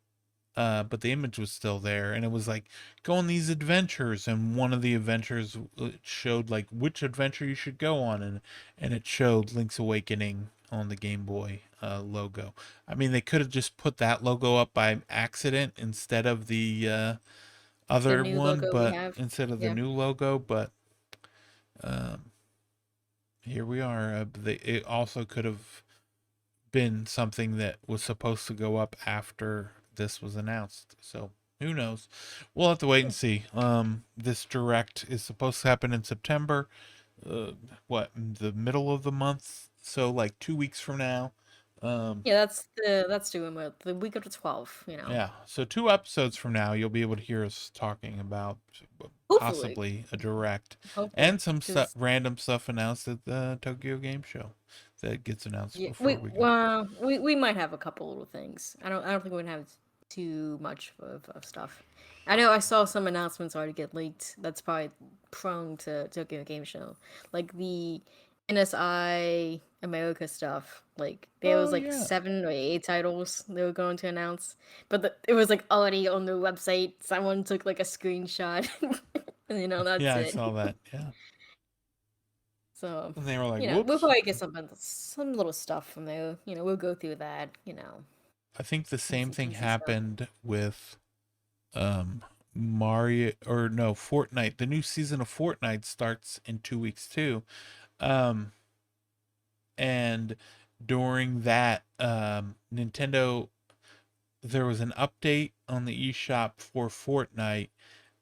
but the image was still there, and it was like, go on these adventures, and one of the adventures showed like which adventure you should go on, and it showed Link's Awakening on the Game Boy logo. I mean, they could have just put that logo up by accident instead of the The other new one, logo we but have. instead of the Yeah. new logo, but um, here we are. It also could have been something that was supposed to go up after this was announced. So who knows? We'll have to wait and see. This direct is supposed to happen in September. Uh, what, in the middle of the month? So like 2 weeks from now. Um, Yeah, that's doing what the week of the 12th. yeah. So 2 episodes from now, you'll be able to hear us talking about Hopefully, possibly a direct hopefully, and some because random stuff announced at the Tokyo Game Show that gets announced yeah, before we we go. well we might have a couple little things. I don't think we're gonna have too much of stuff. I know I saw some announcements already get leaked. That's probably prone to Tokyo Game Show, like the NSI America stuff. Like there Oh was like yeah. 7 or 8 titles they were going to announce, but it was like already on the website. Someone took like a screenshot, and that's Yeah, I it. saw that. Yeah. So, And they were like, we'll whoops. probably get some little stuff from there. We'll go through that. I think the same Easy thing peasy stuff. happened with um Mario, or no, Fortnite. The new season of Fortnite starts in 2 weeks too. Um and during that, Nintendo, there was an update on the eShop for Fortnite,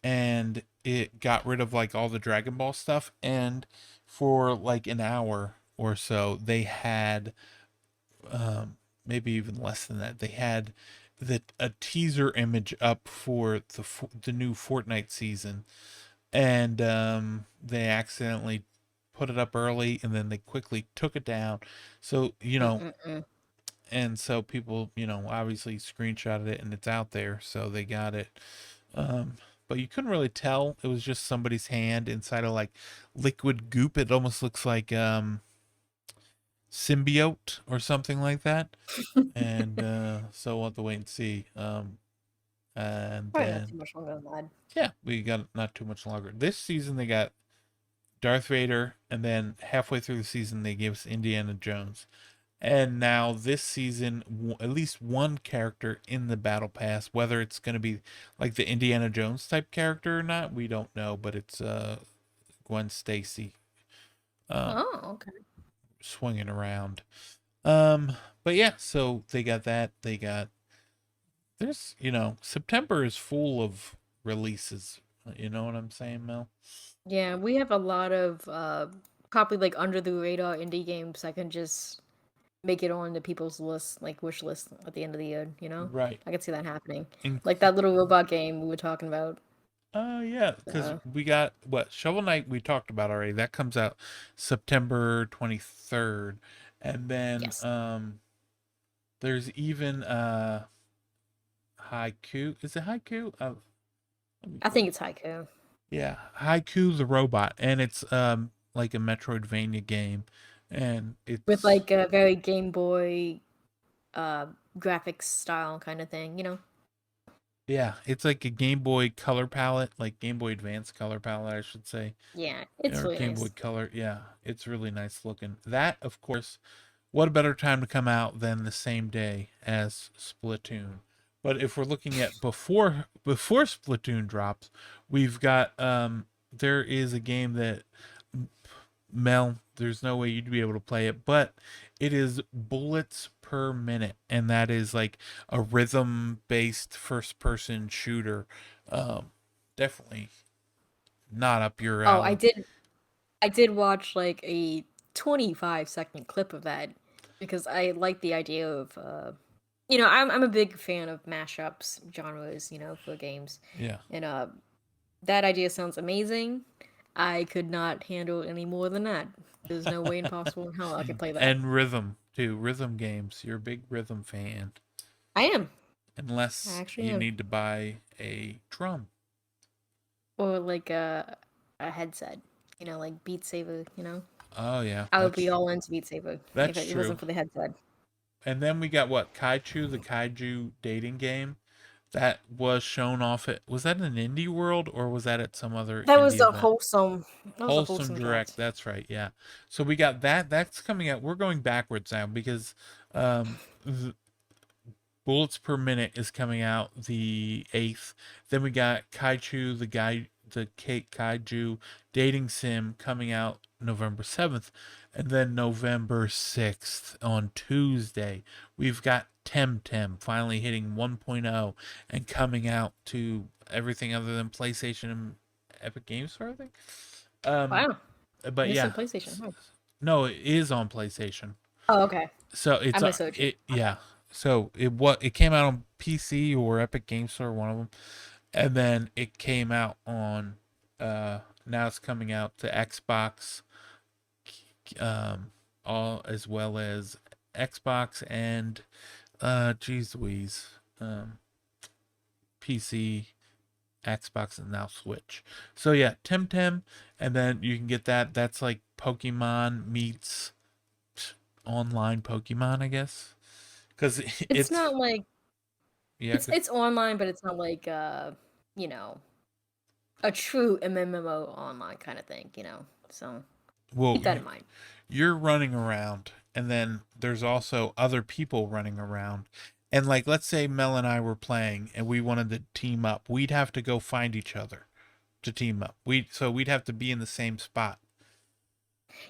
and it got rid of like all the Dragon Ball stuff, and for like an hour or so they had, maybe even less than that. They had a teaser image up for the new Fortnite season, and they accidentally put it up early, and then they quickly took it down. So Mm-mm-mm. and so people, obviously screenshotted it, and it's out there, so they got it. Um, but you couldn't really tell. It was just somebody's hand inside of like liquid goop. It almost looks like symbiote or something like that. And so we'll have to wait and see. And Probably not too then, much longer than that. yeah, we got not too much longer. This season they got Darth Vader, and then halfway through the season they gave us Indiana Jones. And now this season, at least one character in the battle pass. Whether it's going to be like the Indiana Jones type character or not, we don't know. But it's Gwen Stacy, um, Oh, okay. swinging around. Um, but yeah, so they got that. They got, there's, September is full of releases. You know what I'm saying, Mel? Yeah, we have a lot of probably like under the radar indie games I can just make it on the people's list, like wish list at the end of the year. Right. I could see that happening, In- like that little robot game we were talking about. yeah, because we got what Shovel Knight we talked about already. That comes out September 23rd, and then Yes, there's even Haiku. Is it Haiku? Let me I go. think it's Haiku Yeah, Haiku the robot, and it's like a Metroidvania game, and with it's like a very Game Boy uh graphics style kind of thing. yeah, it's like a Game Boy Color palette, like Game Boy Advance color palette, I should say, Yeah, it's or really Game Boy nice. Color. Yeah, it's really nice looking. That, of course, what a better time to come out than the same day as Splatoon. But if we're looking at before Splatoon drops, we've got there is a game that Mel, there's no way you'd be able to play it, but it is bullets per minute, and that is like a rhythm based first person shooter. Um, Definitely not up your Oh, alley. I did watch like a 25-second clip of that because I like the idea of I'm a big fan of mashups genres, for games. Yeah. And that idea sounds amazing. I could not handle any more than that. There's no way impossible in hell I could play that. And rhythm too. Rhythm games. You're a big rhythm fan. I am. I Unless actually you am. need to buy a drum. Or like a headset. Like Beat Saber. Oh yeah, I would be all into Beat Saber if that's it true. wasn't for the headset. And then we got what? Kaichu, the Kaiju dating game. That was shown off at, was that an indie world or was that at some other That was indie a event? wholesome. That was a Wholesome wholesome Direct, direct. that's right, yeah. So we got that. That's coming out. We're going backwards now because um Bullets Per Minute is coming out the 8th. Then we got Kaichu, the Kate Kaiju dating sim coming out November 7th. And then November 6th on Tuesday, we've got Temtem finally hitting 1.0 and coming out to everything other than PlayStation and Epic Games Store, I think. Um, Wow. but You yeah, said PlayStation. Huh. no, it is on PlayStation. Oh, okay. So I it's misheard you. it My bad. yeah. So it came out on PC or Epic Games Store, one of them, and then it came out on now it's coming out to Xbox, um all as well as Xbox and geez Louise, PC, Xbox, and now Switch. So yeah, Temtem, and then you can get that. That's like Pokemon meets online Pokemon, I guess, because It's it's not like yeah. it's online, but it's not like you know, a true MMO online kind of thing. So Well, keep that in mind. you're running around, and then there's also other people running around. And like, let's say Mel and I were playing, and we wanted to team up. We'd have to go find each other to team up. We'd have to be in the same spot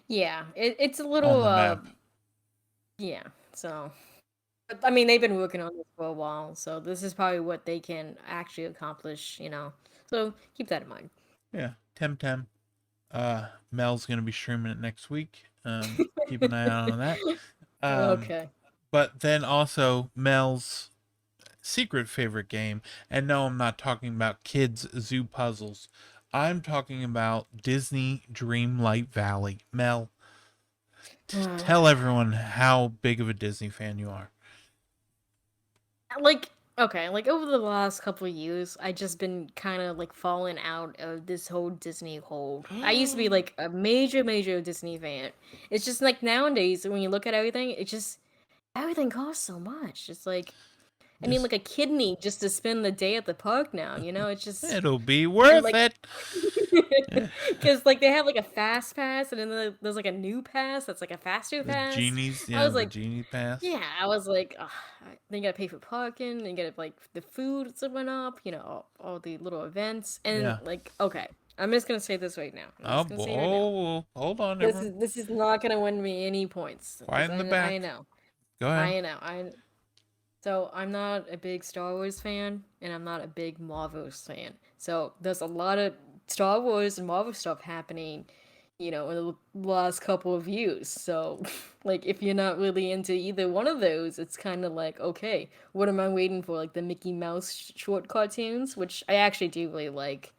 Yeah, it's a on little the map. yeah. So but, I mean, they've been working on this for a while, so this is probably what they can actually accomplish. So keep that in mind. Yeah, Temtem. Mel's gonna be streaming it next week. Keep an eye out on that. Um, Okay. but then also Mel's secret favorite game, and no, I'm not talking about kids zoo puzzles. I'm talking about Disney Dreamlight Valley. Mel, tell everyone how big of a Disney fan you are. Like okay, like over the last couple of years, I just been kind of like falling out of this whole Disney hold. I used to be like a major Disney fan. It's just like nowadays when you look at everything, it just everything costs so much. It's like I need This like a kidney just to spend the day at the park now. It's just It'll be and worth like it. because like they have like a fast pass and then there's like a new pass that's like a faster The pass. genies, I yeah, was the like, genie pass. yeah, I was like, ugh, then you gotta pay for parking, then you gotta like the food that went up, all the little events, and Yeah. like, okay, I'm just gonna say this right now. I'm Oh, just gonna say it right now. hold on, This everyone. is this is not gonna win me any points because Quiet in the back. Go ahead. I know, so I'm not a big Star Wars fan, and I'm not a big Marvel fan. So there's a lot of Star Wars and Marvel stuff happening, in the last couple of years. So, like, if you're not really into either one of those, it's kind of like, okay, what am I waiting for? Like the Mickey Mouse short cartoons, which I actually do really like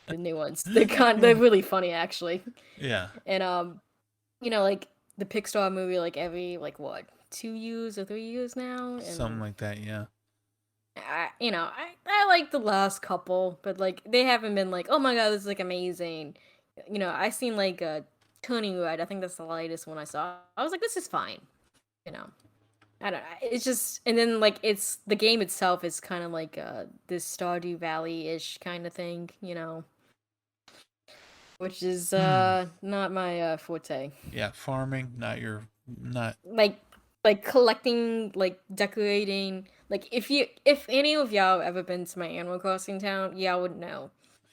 the new ones. They're really funny actually, Yeah, and like the Pixar movie, like every like what 2 years or 3 years now, something and like that. Yeah. I like the last couple, but like they haven't been like, oh my god, this is like amazing. I seen like Turning Red. I think that's the latest one I saw. I was like, this is fine. You know, I don't know. It's just, and then like it's the game itself is kind of like this Stardew Valley ish kind of thing. Which is Hmm. not my forte. Yeah, farming, not your, not. Like collecting, like decorating. Like if any of y'all ever been to my Animal Crossing town, y'all would know.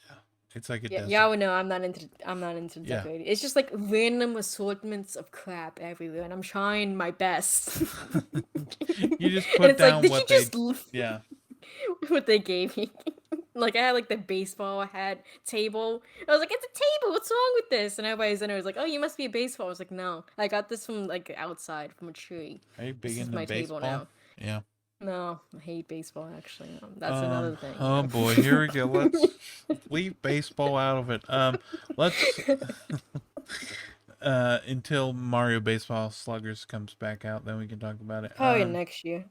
Yeah, it's like a Yeah, y'all desert. would know I'm not into Yeah, decorating. It's just like random assortments of crap everywhere, and I'm trying my best. And you just put it's like, down did you what they. just Yeah, what they gave me? Like I had like the baseball hat table. I was like, it's a table. What's wrong with this? And everybody's in there was like, oh, you must be a baseball. I was like, no, I got this from like outside from a tree. are you big This is into my table baseball? now. Yeah. No, I hate baseball actually. That's another thing. Oh boy, here we go. Let's leave baseball out of it. Let's until Mario Baseball Sluggers comes back out, then we can talk about it. Probably next year.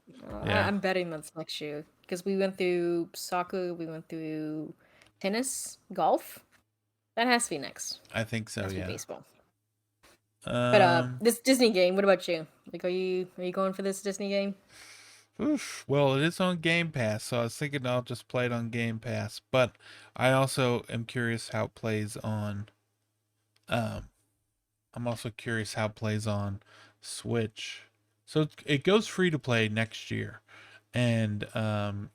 Yeah, I'm betting that's next year because we went through soccer, we went through tennis, golf. That has to be next. I think so. Has to be Yeah. baseball. But Um, this Disney game. What about you? Like, are you going for this Disney game? oof. Well, it is on Game Pass, so I was thinking I'll just play it on Game Pass. But I also am curious how it plays on. Um, I'm also curious how it plays on Switch. So it goes free to play next year, and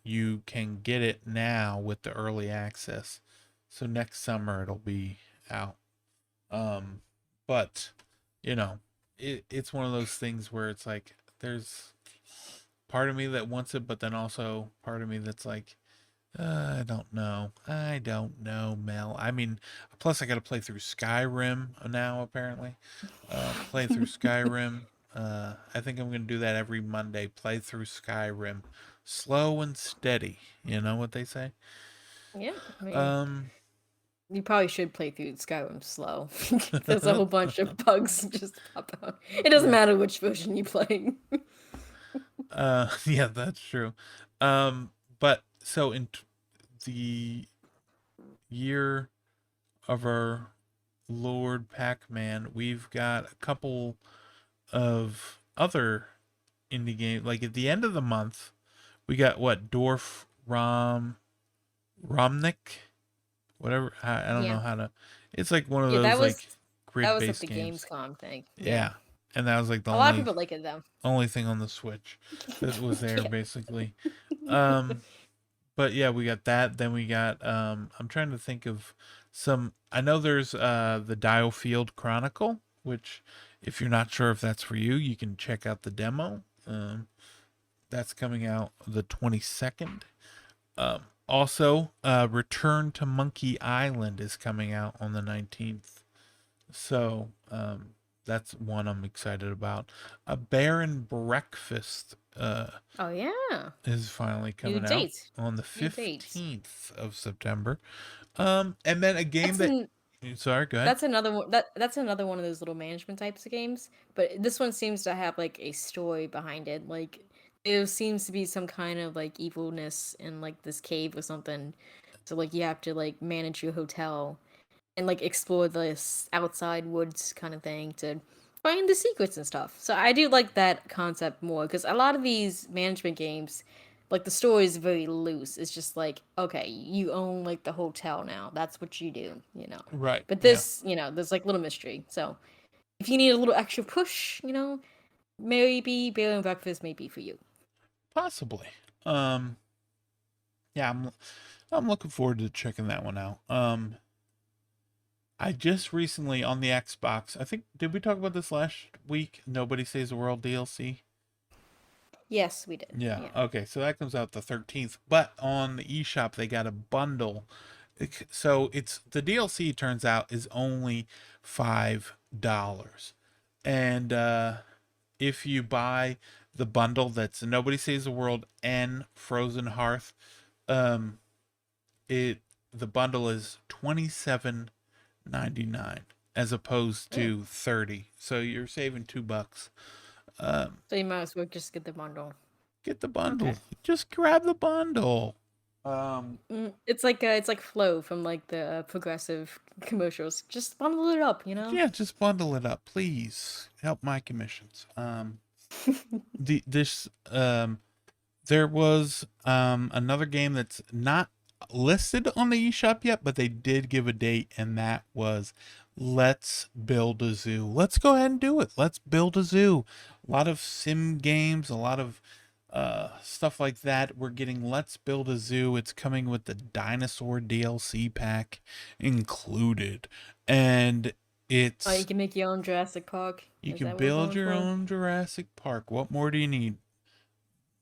you can get it now with the early access. So next summer it'll be out. Um, but it's one of those things where it's like there's part of me that wants it, but then also part of me that's like, I don't know. I don't know, Mel. I mean, plus I got to play through Skyrim now. Apparently, play through Skyrim. I think I'm gonna do that every Monday. Play through Skyrim, slow and steady. You know what they say. Yeah, I mean, Um, you probably should play through Skyrim slow. There's a whole bunch of bugs just pop out. It doesn't yeah. matter which version you play. Yeah, that's true. But so in the year of our Lord Pac-Man, we've got a couple of other indie games. Like at the end of the month, we got what Dorf Romnik, whatever. I don't Yeah, know how to. It's like one of yeah, that those was like that was at grid-based the games. Gamescom thing. Yeah, Yeah, and that was like the a lot of only people like it though. only thing on the Switch that was there Yeah. basically. Um, but yeah, we got that. Then we got I'm trying to think of some. I know there's the Dial Field Chronicle, which if you're not sure if that's for you, you can check out the demo. That's coming out the 22nd. Also, Return to Monkey Island is coming out on the 19th. So that's one I'm excited about. A Bear and Breakfast Oh yeah, is finally new coming out date, on the new date. 15th of September. And then a game That's that. an Sorry, go ahead. That's another one. That's another one of those little management types of games. But this one seems to have like a story behind it. Like there seems to be some kind of like evilness in like this cave or something. So like you have to like manage your hotel and like explore this outside woods kind of thing to find the secrets and stuff. So I do like that concept more because a lot of these management games, like the story is very loose. It's just like, okay, you own like the hotel now. That's what you do. Right. But Yeah. this, there's like little mystery. So if you need a little extra push, maybe Bale and Breakfast may be for you. Possibly. Um. Yeah. I'm looking forward to checking that one out. I just recently on the Xbox. I think did we talk about this last week? Nobody Saves the World DLC. Yes, we did. Yeah. Yeah. Okay. So that comes out the 13th. But on the eShop, they got a bundle So it's the DLC turns out is only $5. And if you buy the bundle that's Nobody Saves the World and Frozen Hearth, um it the bundle is 27.99 as opposed Mm. to 30. So you're saving $2. Um So you might as well just get the bundle. get the Okay. bundle. Just grab the bundle. Um It's like Flow from like the progressive commercials. Just bundle it up, you know. yeah, just bundle it up, please. Help my commissions. The this There was another game that's not listed on the eShop yet, but they did give a date, and that was Let's Build a Zoo. Let's go ahead and do it. Let's build a zoo. A lot of sim games, a lot of stuff like that. We're getting Let's Build a Zoo. It's coming with the dinosaur DLC pack included. And Oh, you it's can make your own Jurassic Park. you Is can that what we're build going your for? own Jurassic Park. What more do you need?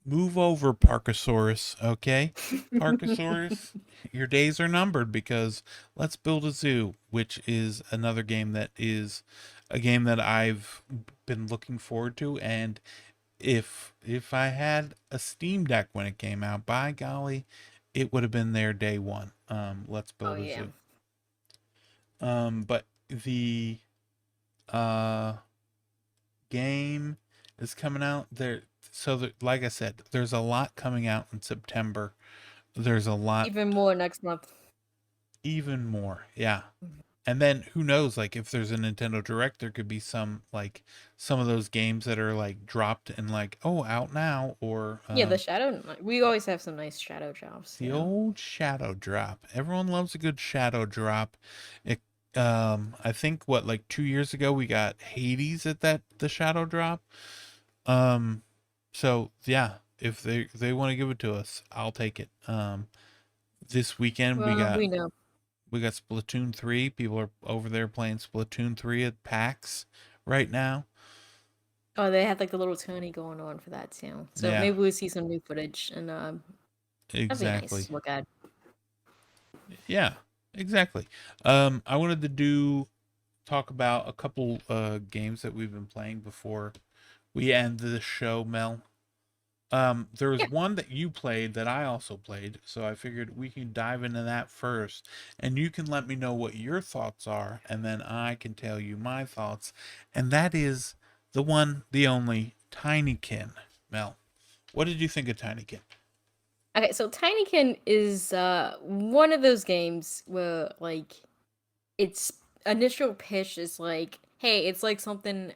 Move over, Parkosaurus, okay? Parkosaurus, your days are numbered because Let's Build a Zoo, which is another game that is a game that I've been looking forward to. And if I had a Steam Deck when it came out, by golly, it would have been there day one. Let's Oh Build a yeah. Zoo. But the uh game is coming out there. So that, like I said, there's a lot coming out in September. There's a lot, Even more next month. even more. Yeah. And then who knows, like if there's a Nintendo Direct, there could be some of those games that are like dropped and like, oh, out now, or Yeah, the shadow. We always have some nice shadow drops, the you know. old shadow drop. Everyone loves a good shadow drop. It I think what, like 2 years ago we got Hades at that the shadow drop. Um so yeah, if they want to give it to us, I'll take it. This weekend we Well, got we know. Splatoon 3. People are over there playing Splatoon 3 at PAX right now. Oh, they had like the little tourney going on for that too. So Yeah, maybe we'll see some new footage, and that'd be nice exactly. to look at. Yeah, exactly. I wanted to do talk about a couple games that we've been playing before we end the show, Mel. There was Yeah. one that you played that I also played, so I figured we can dive into that first, and you can let me know what your thoughts are, and then I can tell you my thoughts, and that is the one, the only Tinykin. Mel, what did you think of Tinykin? Okay, so Tinykin is one of those games where like its initial pitch is like, hey, it's like something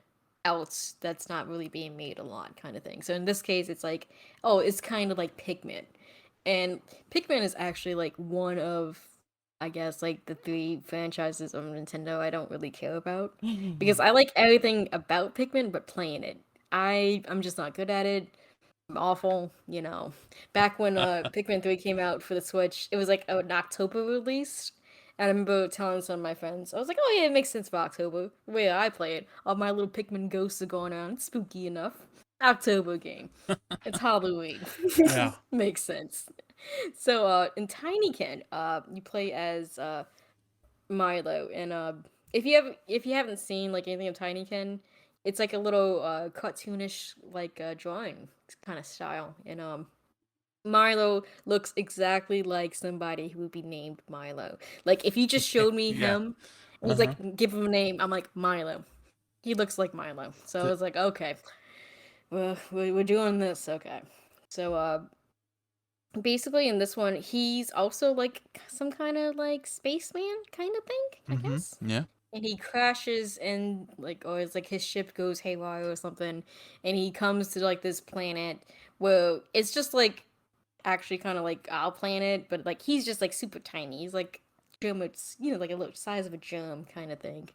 else that's not really being made a lot kind of thing. So in this case, it's like, oh, it's kind of like Pikmin. And Pikmin is actually like one of, I guess, like the three franchises of Nintendo I don't really care about. Because I like everything about Pikmin, but playing it. I'm just not good at it. I'm awful, you know. Back when Pikmin 3 came out for the Switch, it was like an October release. And I remember telling some of my friends, I was like, oh yeah, it makes sense for October. The way I play it, all my little Pikmin ghosts are going around. It's spooky enough. October game. It's Halloween. Yeah. Makes sense. So in Tinykin, you play as Milo, and if you haven't seen like anything of Tinykin, it's like a little cartoonish like drawing kind of style, and Milo looks exactly like somebody who would be named Milo. Like if you just showed me Yeah. him and was Uh-huh. like, give him a name, I'm like Milo. He looks like Milo, so I The, was like, okay, well we're doing this, okay. So basically in this one, he's also like some kind of like spaceman kind of thing, I mm-hmm. guess. Yeah. And he crashes and like or it's like his ship goes haywire or something and he comes to like this planet where it's just like actually kind of like our planet, but like he's just like super tiny. He's like germ, it's like a little size of a germ kind of thing.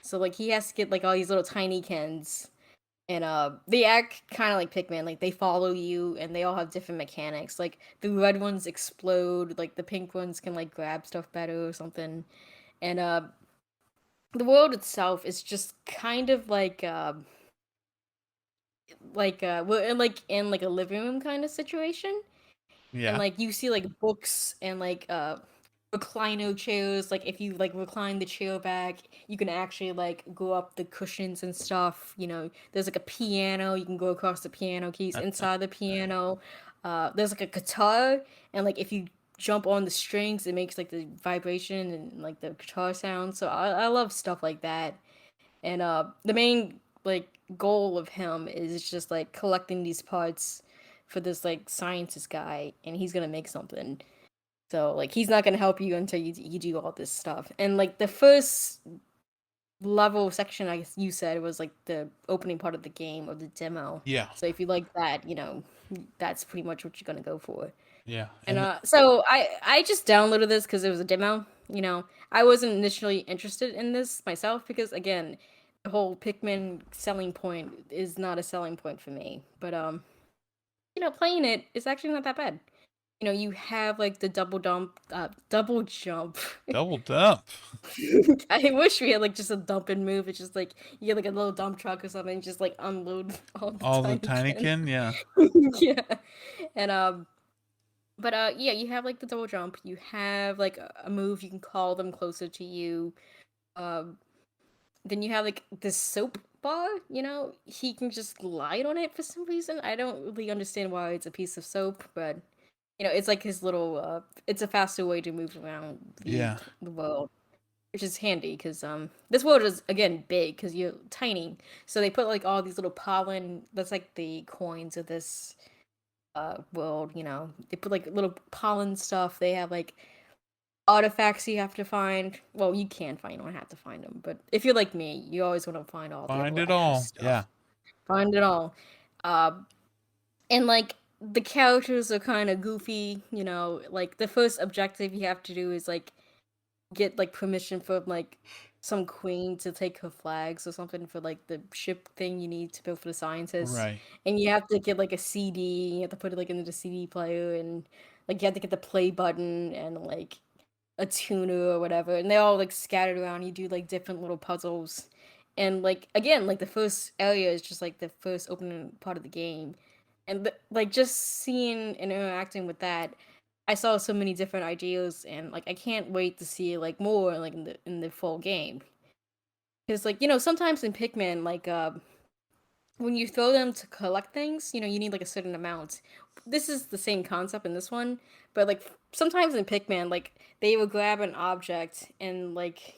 So like he has to get like all these little tiny kens, and they act kind of like Pikmin. Like they follow you, and they all have different mechanics. Like the red ones explode, like the pink ones can like grab stuff better or something. And the world itself is just kind of like we're in like a living room kind of situation, and Yeah. like you see like books and like reclino chairs. Like if you like recline the chair back, you can actually like go up the cushions and stuff. There's like a piano. You can go across the piano keys inside the piano. There's like a guitar, and like if you jump on the strings, it makes like the vibration and like the guitar sound. So I love stuff like that. And the main like goal of him is just like collecting these parts for this like scientist guy, and he's gonna make something. So like he's not gonna help you until you do all this stuff. And like the first level section, I guess you said, was like the opening part of the game or the demo. Yeah. So if you like that, that's pretty much what you're gonna go for. Yeah. And And so I just downloaded this because it was a demo. I wasn't initially interested in this myself because again, the whole Pikmin selling point is not a selling point for me. But playing it is actually not that bad. You have like the double jump. double dump. I wish we had like just a dump and move. It's just like you get like a little dump truck or something, just like unload all the All the Tinykin. Tinykin, yeah. Yeah, and but yeah, you have like the double jump. You have like a move you can call them closer to you. Um, then you have like this soap bar. He can just glide on it for some reason. I don't really understand why it's a piece of soap, but it's like his little. It's a faster way to move around Yeah. the world, which is handy because this world is again big because you're tiny. So they put like all these little pollen. That's like the coins of this world. They put like little pollen stuff. They have like artifacts you have to find. Well, you can find. You don't have to find them, but if you're like me, you always want to find all the Find little it extra all. Yeah. stuff. Find it all. Uh, and like the characters are kind of goofy. Like the first objective you have to do is like get like permission from like some queen to take her flags or something for like the ship thing you need to build for the scientists, Right. and you have to get like a CD. You have to put it like into the CD player, and like you have to get the play button and like a tuner or whatever, and they're all like scattered around. You do like different little puzzles, and like again, like the first area is just like the first opening part of the game, and like just seeing and interacting with that, I saw so many different ideas, and like I can't wait to see like more like in the full game. Because like sometimes in Pikmin, like when you throw them to collect things, you need like a certain amount. This is the same concept in this one, but like sometimes in Pikmin, like they would grab an object and like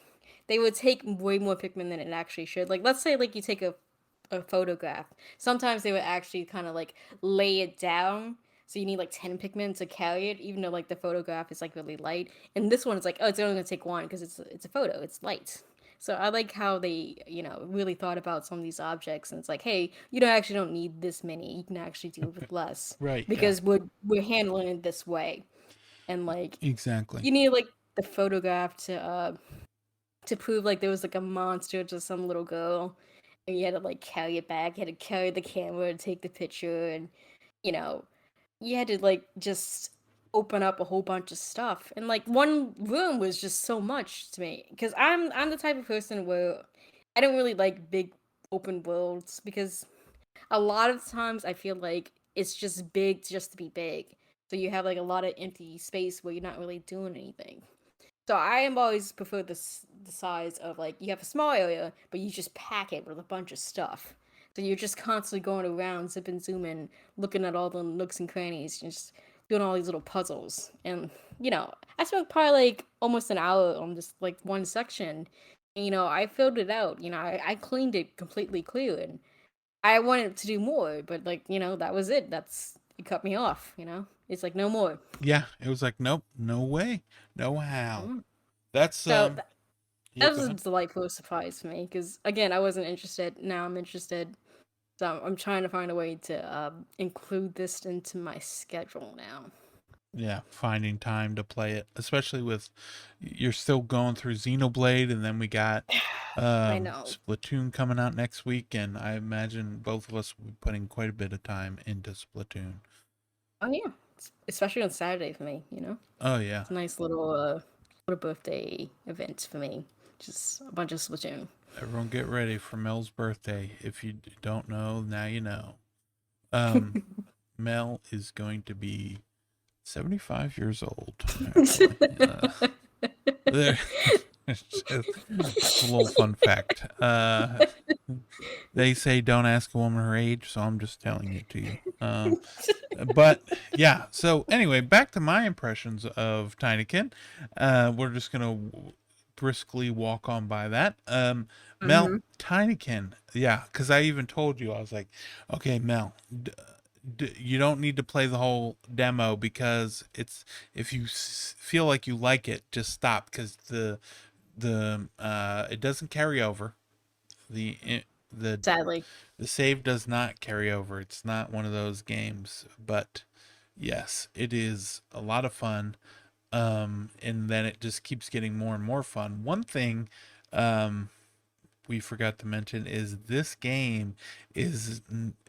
they would take way more Pikmin than it actually should. Like let's say like you take a photograph. Sometimes they would actually kind of like lay it down. So you need like 10 Pikmin to carry it, even though like the photograph is like really light. And this one is like, oh, it's only gonna take one because it's a photo, it's light. So I like how they, really thought about some of these objects, and it's like, hey, you don't need this many. You can actually do it with less Right. Yeah. because we're handling it this way. And like Exactly. you need like the photograph to prove like there was like a monster to some little girl, and you had to like carry it back. You had to carry the camera to take the picture, and you know you had to like just open up a whole bunch of stuff. And like one room was just so much to me because I'm the type of person where I don't really like big open worlds because a lot of times I feel like it's just big just to be big. So you have like a lot of empty space where you're not really doing anything. So I am always prefer the size of like you have a small area, but you just pack it with a bunch of stuff. So you're just constantly going around, zipping, zooming, looking at all the nooks and crannies, just doing all these little puzzles. And I spent probably like almost an hour on this like one section. And, I filled it out. I cleaned it completely clear, and I wanted to do more, but like that was it. That's it cut me off. It's like no more. Yeah. It was like, nope, no way, no how. Mm. That's So Yeah. that Go was a ahead. delightful surprise for me because again I wasn't interested. Now I'm interested, so I'm trying to find a way to include this into my schedule now. Yeah, finding time to play it, especially with you're still going through Xenoblade, and then we got I know. Splatoon coming out next week, and I imagine both of us will be putting quite a bit of time into Splatoon. Oh yeah, especially on Saturday for me. Oh yeah, It's a nice little birthday event for me. Just a bunch of Splatoon. everyone get ready for Mel's birthday. If you don't know, now you know. Um, Mel is going to be 75 years old, actually. There, it's a little fun fact. They say don't ask a woman her age, so I'm just telling it to you. But yeah, so anyway, back to my impressions of Tinykin. We're just gonna briskly walk on by that. Mel, Hmm. Tinykin, yeah, because I even told you, I was like, okay, Mel, you don't need to play the whole demo because it's if you feel like you like it, just stop because the it doesn't carry over. The the Sadly. the save does not carry over. It's not one of those games, but yes, it is a lot of fun. And then it just keeps getting more and more fun. One thing um, we forgot to mention is this game is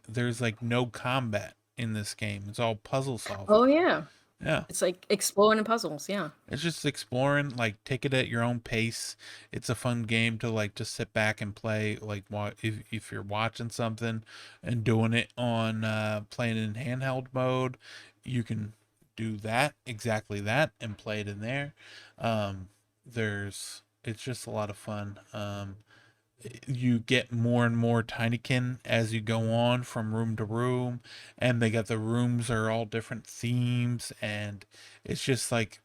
there's like no combat in this game. It's all puzzle solving. Oh yeah. Yeah. It's like exploring in puzzles, yeah. It's just exploring, like take it at your own pace. It's a fun game to like just sit back and play. Like if you're watching something and doing it on playing in handheld mode, you can do that exactly that and play it in there. There's it's just a lot of fun. You get more and more Tinykin as you go on from room to room, and they got the rooms are all different themes, and it's just like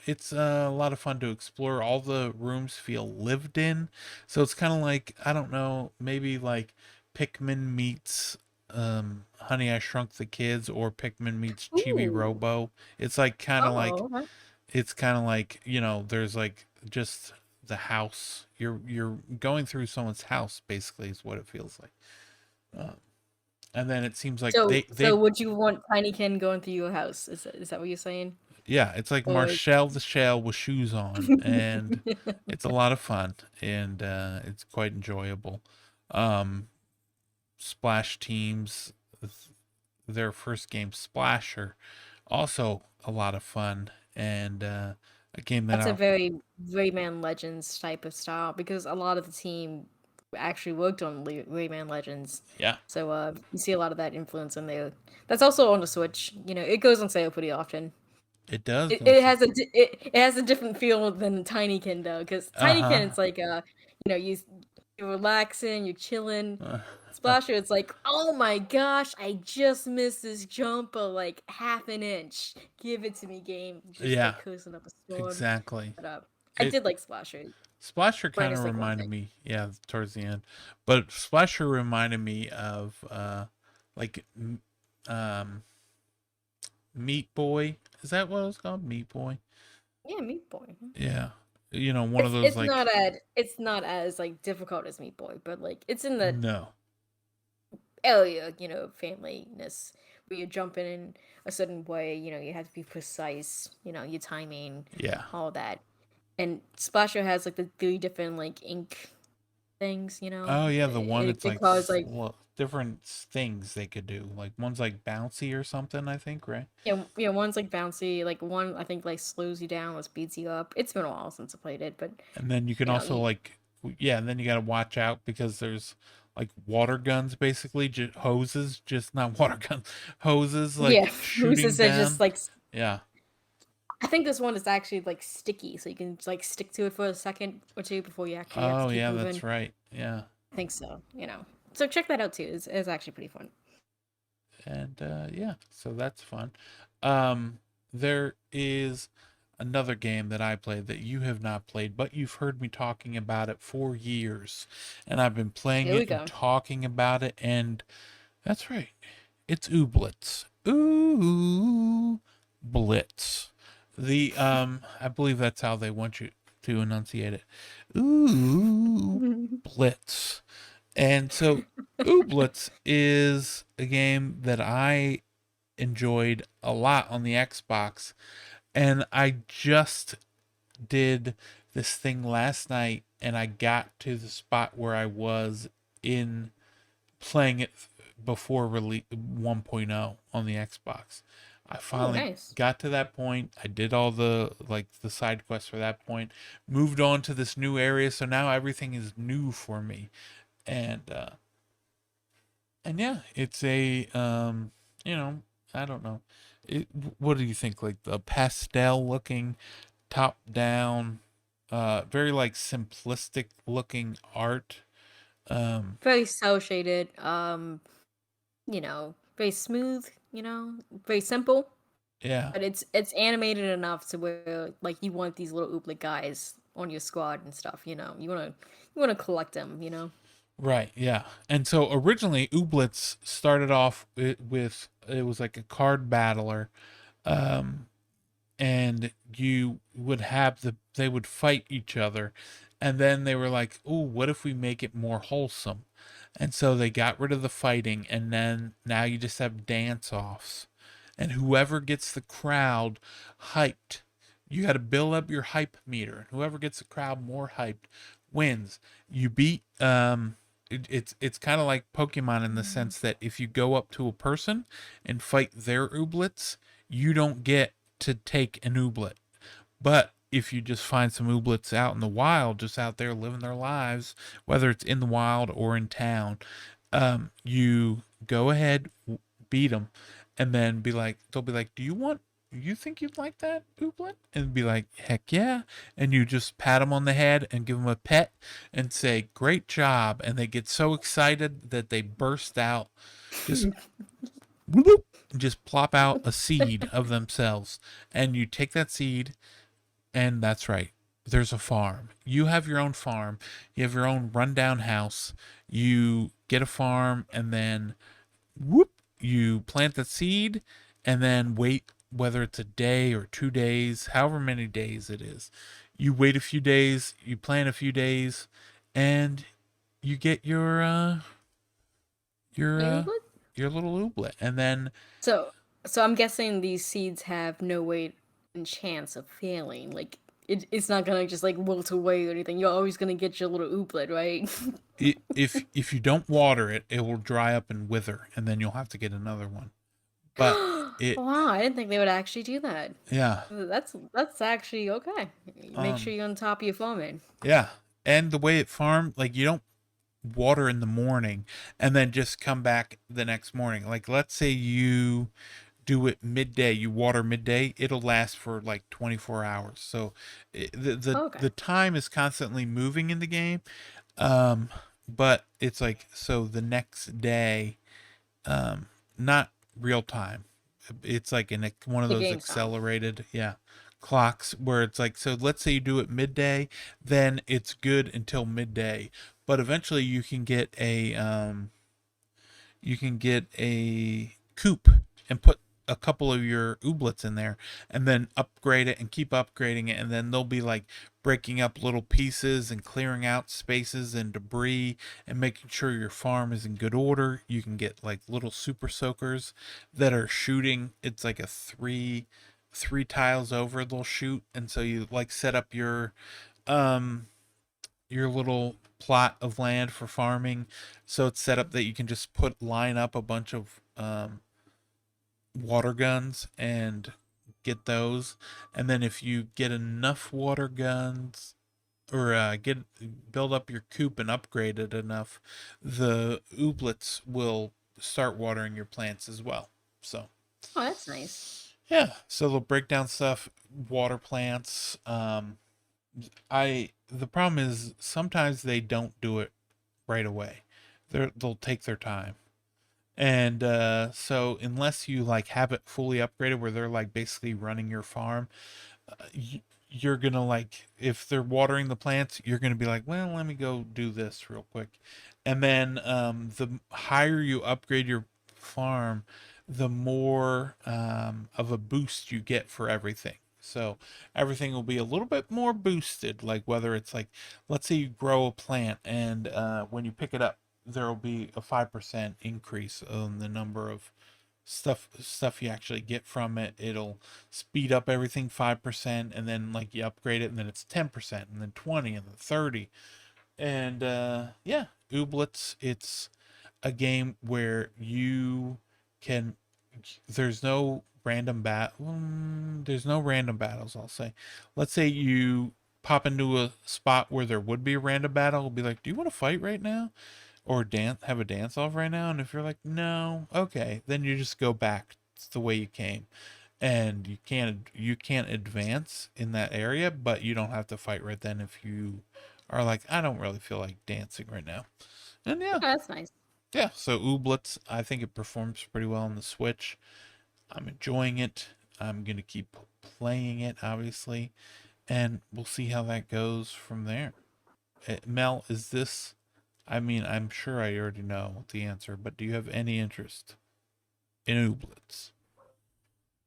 it's a lot of fun to explore. All the rooms feel lived in, so it's kind of like I don't know, maybe like Pikmin meets Honey I Shrunk the Kids, or Pikmin meets Chibi Ooh. Robo. It's like kind of like Oh, okay. it's kind of like there's like just the house you're going through someone's house basically is what it feels like. And then it seems like So they would you want Tinykin going through your house? Is that what you're saying? yeah, it's like Or Marcel the Shell with shoes on, and it's a lot of fun, and it's quite enjoyable. um Splash Teams, their first game Splasher, also a lot of fun, and a game that that's a I very Rayman Legends type of style because a lot of the team actually worked on Rayman Legends. yeah, So you see a lot of that influence in there. That's also on the Switch. It goes on sale pretty often. it does It, go it so. has it has a different feel than Tinykin though, because Tinykin Uh-huh. it's like you're relaxing, you're chilling. Splasher, it's like, oh my gosh, I just missed this jump of like half an inch. Give it to me, game. Just Yeah, like cursing up a storm. exactly. But I It did like Splasher, Splasher kind of minus like one reminded thing. me, yeah, towards the end. But Splasher reminded me of like um Meat Boy. Is that what it was called? Meat Boy? Yeah, Meat Boy. Yeah. One of It's those it's like not as like difficult as Meat Boy, but like it's in the no. area, familyness where you're jumping in a certain way, you have to be precise, your timing, Yeah. all that. And Splasher has like the three different like ink things, Oh yeah, the one it, it's it like cause like different things they could do. Like one's like bouncy or something, I think, right? one's like bouncy, like one I think like slows you down or speeds you up. It's been a while since I played it, but And then you can you know, also you, like yeah, and then you got to watch out because there's like water guns basically, hoses, just not water guns, hoses yeah, like who's shooting said just down. like Yeah. I think this one is actually like sticky, so you can like stick to it for a second or two before you actually have to Oh keep yeah, moving. that's right. Yeah. I think so. So check that out too. It's actually pretty fun. And yeah, so that's fun. Um there is another game that I played that you have not played, but you've heard me talking about it for years. And I've been playing Here we it and go. talking about it, and that's right. It's Ooblets. Ooh, Blitz. I believe that's how they want you to enunciate it. Ooh, Blitz. And so, Ooblets is a game that I enjoyed a lot on the Xbox, and I just did this thing last night, and I got to the spot where I was in playing it before release 1.0 on the Xbox. I Oh, finally nice. got to that point. I did all the the side quests for that point. Moved on to this new area, so now everything is new for me. And yeah, it's a I don't know. It, what do you think? Like the pastel looking top down. very like simplistic looking art. Um, Very cell shaded. Very smooth. Very simple. yeah, But it's animated enough to where like you want these little ooblet guys on your squad and stuff. You wanna collect them. right, yeah. And so originally, Ooblets started off with it was like a card battler, um, and you would have they would fight each other, and then they were like, "Oh, what if we make it more wholesome?" And so they got rid of the fighting, and then now you just have dance offs, and whoever gets the crowd hyped, you got to build up your hype meter. Whoever gets the crowd more hyped wins. You beat it's kind of like Pokemon in the sense that if you go up to a person and fight their Ooblets, you don't get to take an Ooblet. But if you just find some Ooblets out in the wild, just out there living their lives, whether it's in the wild or in town, you go ahead, beat them, and then they'll be like, you think you'd like that Ooblet? And be like, heck yeah. And you just pat them on the head and give them a pet and say, great job. And they get so excited that they burst out, just whoop, just plop out a seed of themselves. And you take that seed, and that's right. There's a farm. You have your own farm. You have your own rundown house. You get a farm, and then whoop, you plant the seed, and then wait, whether it's a day or 2 days, however many days it is. You wait a few days, you plant a few days, and you get your Your uh ooblet. your little ooblet. And then So so I'm guessing these seeds have no way and chance of failing. Like it's not gonna just like wilt away or anything. You're always gonna get your little ooblet, right? if you don't water it, it will dry up and wither, and then you'll have to get another one. But it Wow, I didn't think they would actually do that. yeah. That's actually okay. Make sure um you're on top of your farming. yeah, and the way it farmed, like, you don't water in the morning and then just come back the next morning. Like, let's say you do it midday, you water midday, it'll last for like 24 hours. So Okay. the time is constantly moving in the game. um but it's like, so the next day, not real time. It's like in one of The those game time. accelerated, yeah, clocks where it's like, so let's say you do it midday, then it's good until midday. But eventually you can get a coop and put a couple of your ooblets in there, and then upgrade it and keep upgrading it, and then they'll be like breaking up little pieces and clearing out spaces and debris and making sure your farm is in good order. You can get like little super soakers that are shooting. It's like a three tiles over they'll shoot, and so you like set up um your little plot of land for farming, so it's set up that you can just line up a bunch of water guns and get those. And then if you get enough water guns, or get build up your coop and upgrade it enough, the ooblets will start watering your plants as well. So Oh, that's nice. yeah, so they'll break down stuff, water plants. I The problem is sometimes they don't do it right away. They'll take their time. And so unless you like have it fully upgraded where they're like basically running your farm, you're gonna like, if they're watering the plants, you're gonna be like, well, let me go do this real quick. And then the higher you upgrade your farm, the more of a boost you get for everything. So everything will be a little bit more boosted. Like, whether it's like, let's say you grow a plant, and when you pick it up, there will be a 5% increase on the number of stuff you actually get from it. It'll speed up everything 5%, and then like you upgrade it, and then it's 10%, and then 20, and then 30. And yeah, Ooblets, it's a game where you can, there's no there's no random battles, I'll say. Let's say you pop into a spot where there would be a random battle. It'll be like, do you want to fight right now, or have a dance off right now? And if you're like, no, okay, then you just go back the way you came. and you can't advance in that area, but you don't have to fight right then if you are like, I don't really feel like dancing right now. And yeah, Yeah, that's nice. yeah. So Ooblets, I think it performs pretty well on the Switch. I'm enjoying it. I'm gonna keep playing it, obviously, and we'll see how that goes from there. Mel, is this? I mean, I'm sure I already know the answer, but do you have any interest in Ooblets?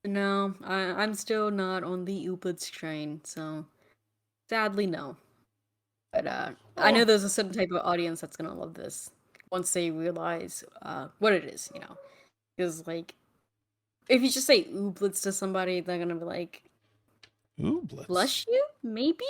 No, I'm still not on the Ooblets train, so sadly no. But I know Oh, there's a certain type of audience that's gonna love this once they realize what it is, you know. Because like, if you just say Ooblets to somebody, they're gonna be like, Ooblets. "Bless you, maybe?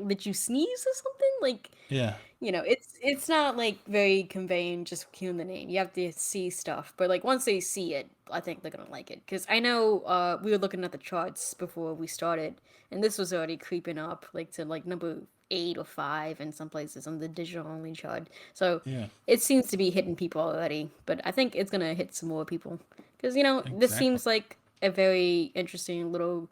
Did you sneeze or something?" Like, Yeah, you know, it's not like very conveying just hearing the name. You have to see stuff, but like once they see it, I think they're gonna like it. Because I know we were looking at the charts before we started, and this was already creeping up like to like number 8 or 5 in some places on the digital only chart. So yeah, it seems to be hitting people already, but I think it's gonna hit some more people because you know this exactly. seems like a very interesting little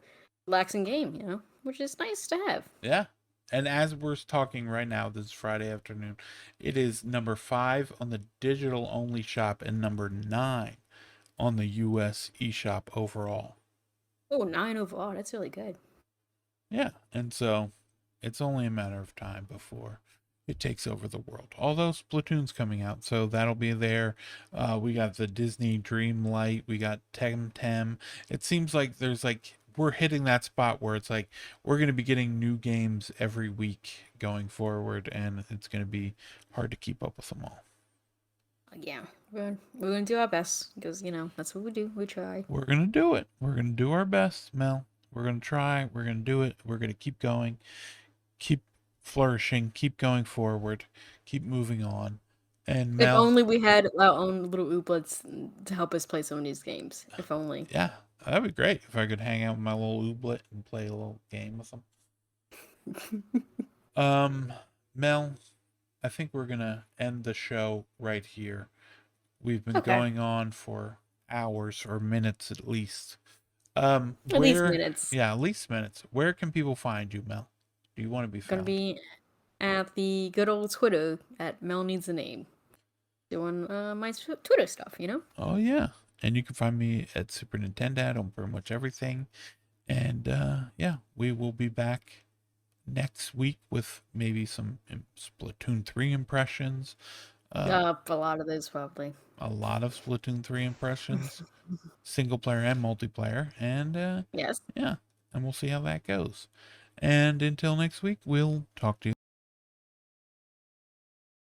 relaxing game, you know, which is nice to have. Yeah. And as we're talking right now, this Friday afternoon, it is number 5 on the digital only shop and number 9 on the US eShop overall. Oh, 9 overall, that's really good. Yeah. And so it's only a matter of time before it takes over the world. Although Splatoon's coming out, so that'll be there. We got the Disney Dreamlight, we got Temtem. It seems like there's like we're hitting that spot where it's like we're going to be getting new games every week going forward, and it's going to be hard to keep up with them all. Yeah, we're gonna do our best because you know that's what we do. We try. We're going to do it. We're going to do our best, Mel. We're going to try. We're going to do it. We're going to keep going, keep flourishing, keep going forward, keep moving on. And If Mel, only we had our own little ooblets to help us play some of these games. If only. yeah, that'd be great if I could hang out with my little ooblet and play a little game with them. Um, Mel, I think we're gonna end the show right here. We've been Okay, going on for hours or minutes at least. at least Where, minutes. yeah, at least minutes. Where can people find you, Mel? Do you want to be Gonna found? be at the good old Twitter at Mel Needs a Name, doing my Twitter stuff. You know. Oh yeah, and you can find me at Super Nintendo on pretty much everything. And yeah, we will be back next week with maybe some Splatoon 3 impressions, uh, A lot of those probably. a lot of Splatoon 3 impressions, single player and multiplayer, and Yes. yeah, and we'll see how that goes. And until next week, we'll talk to you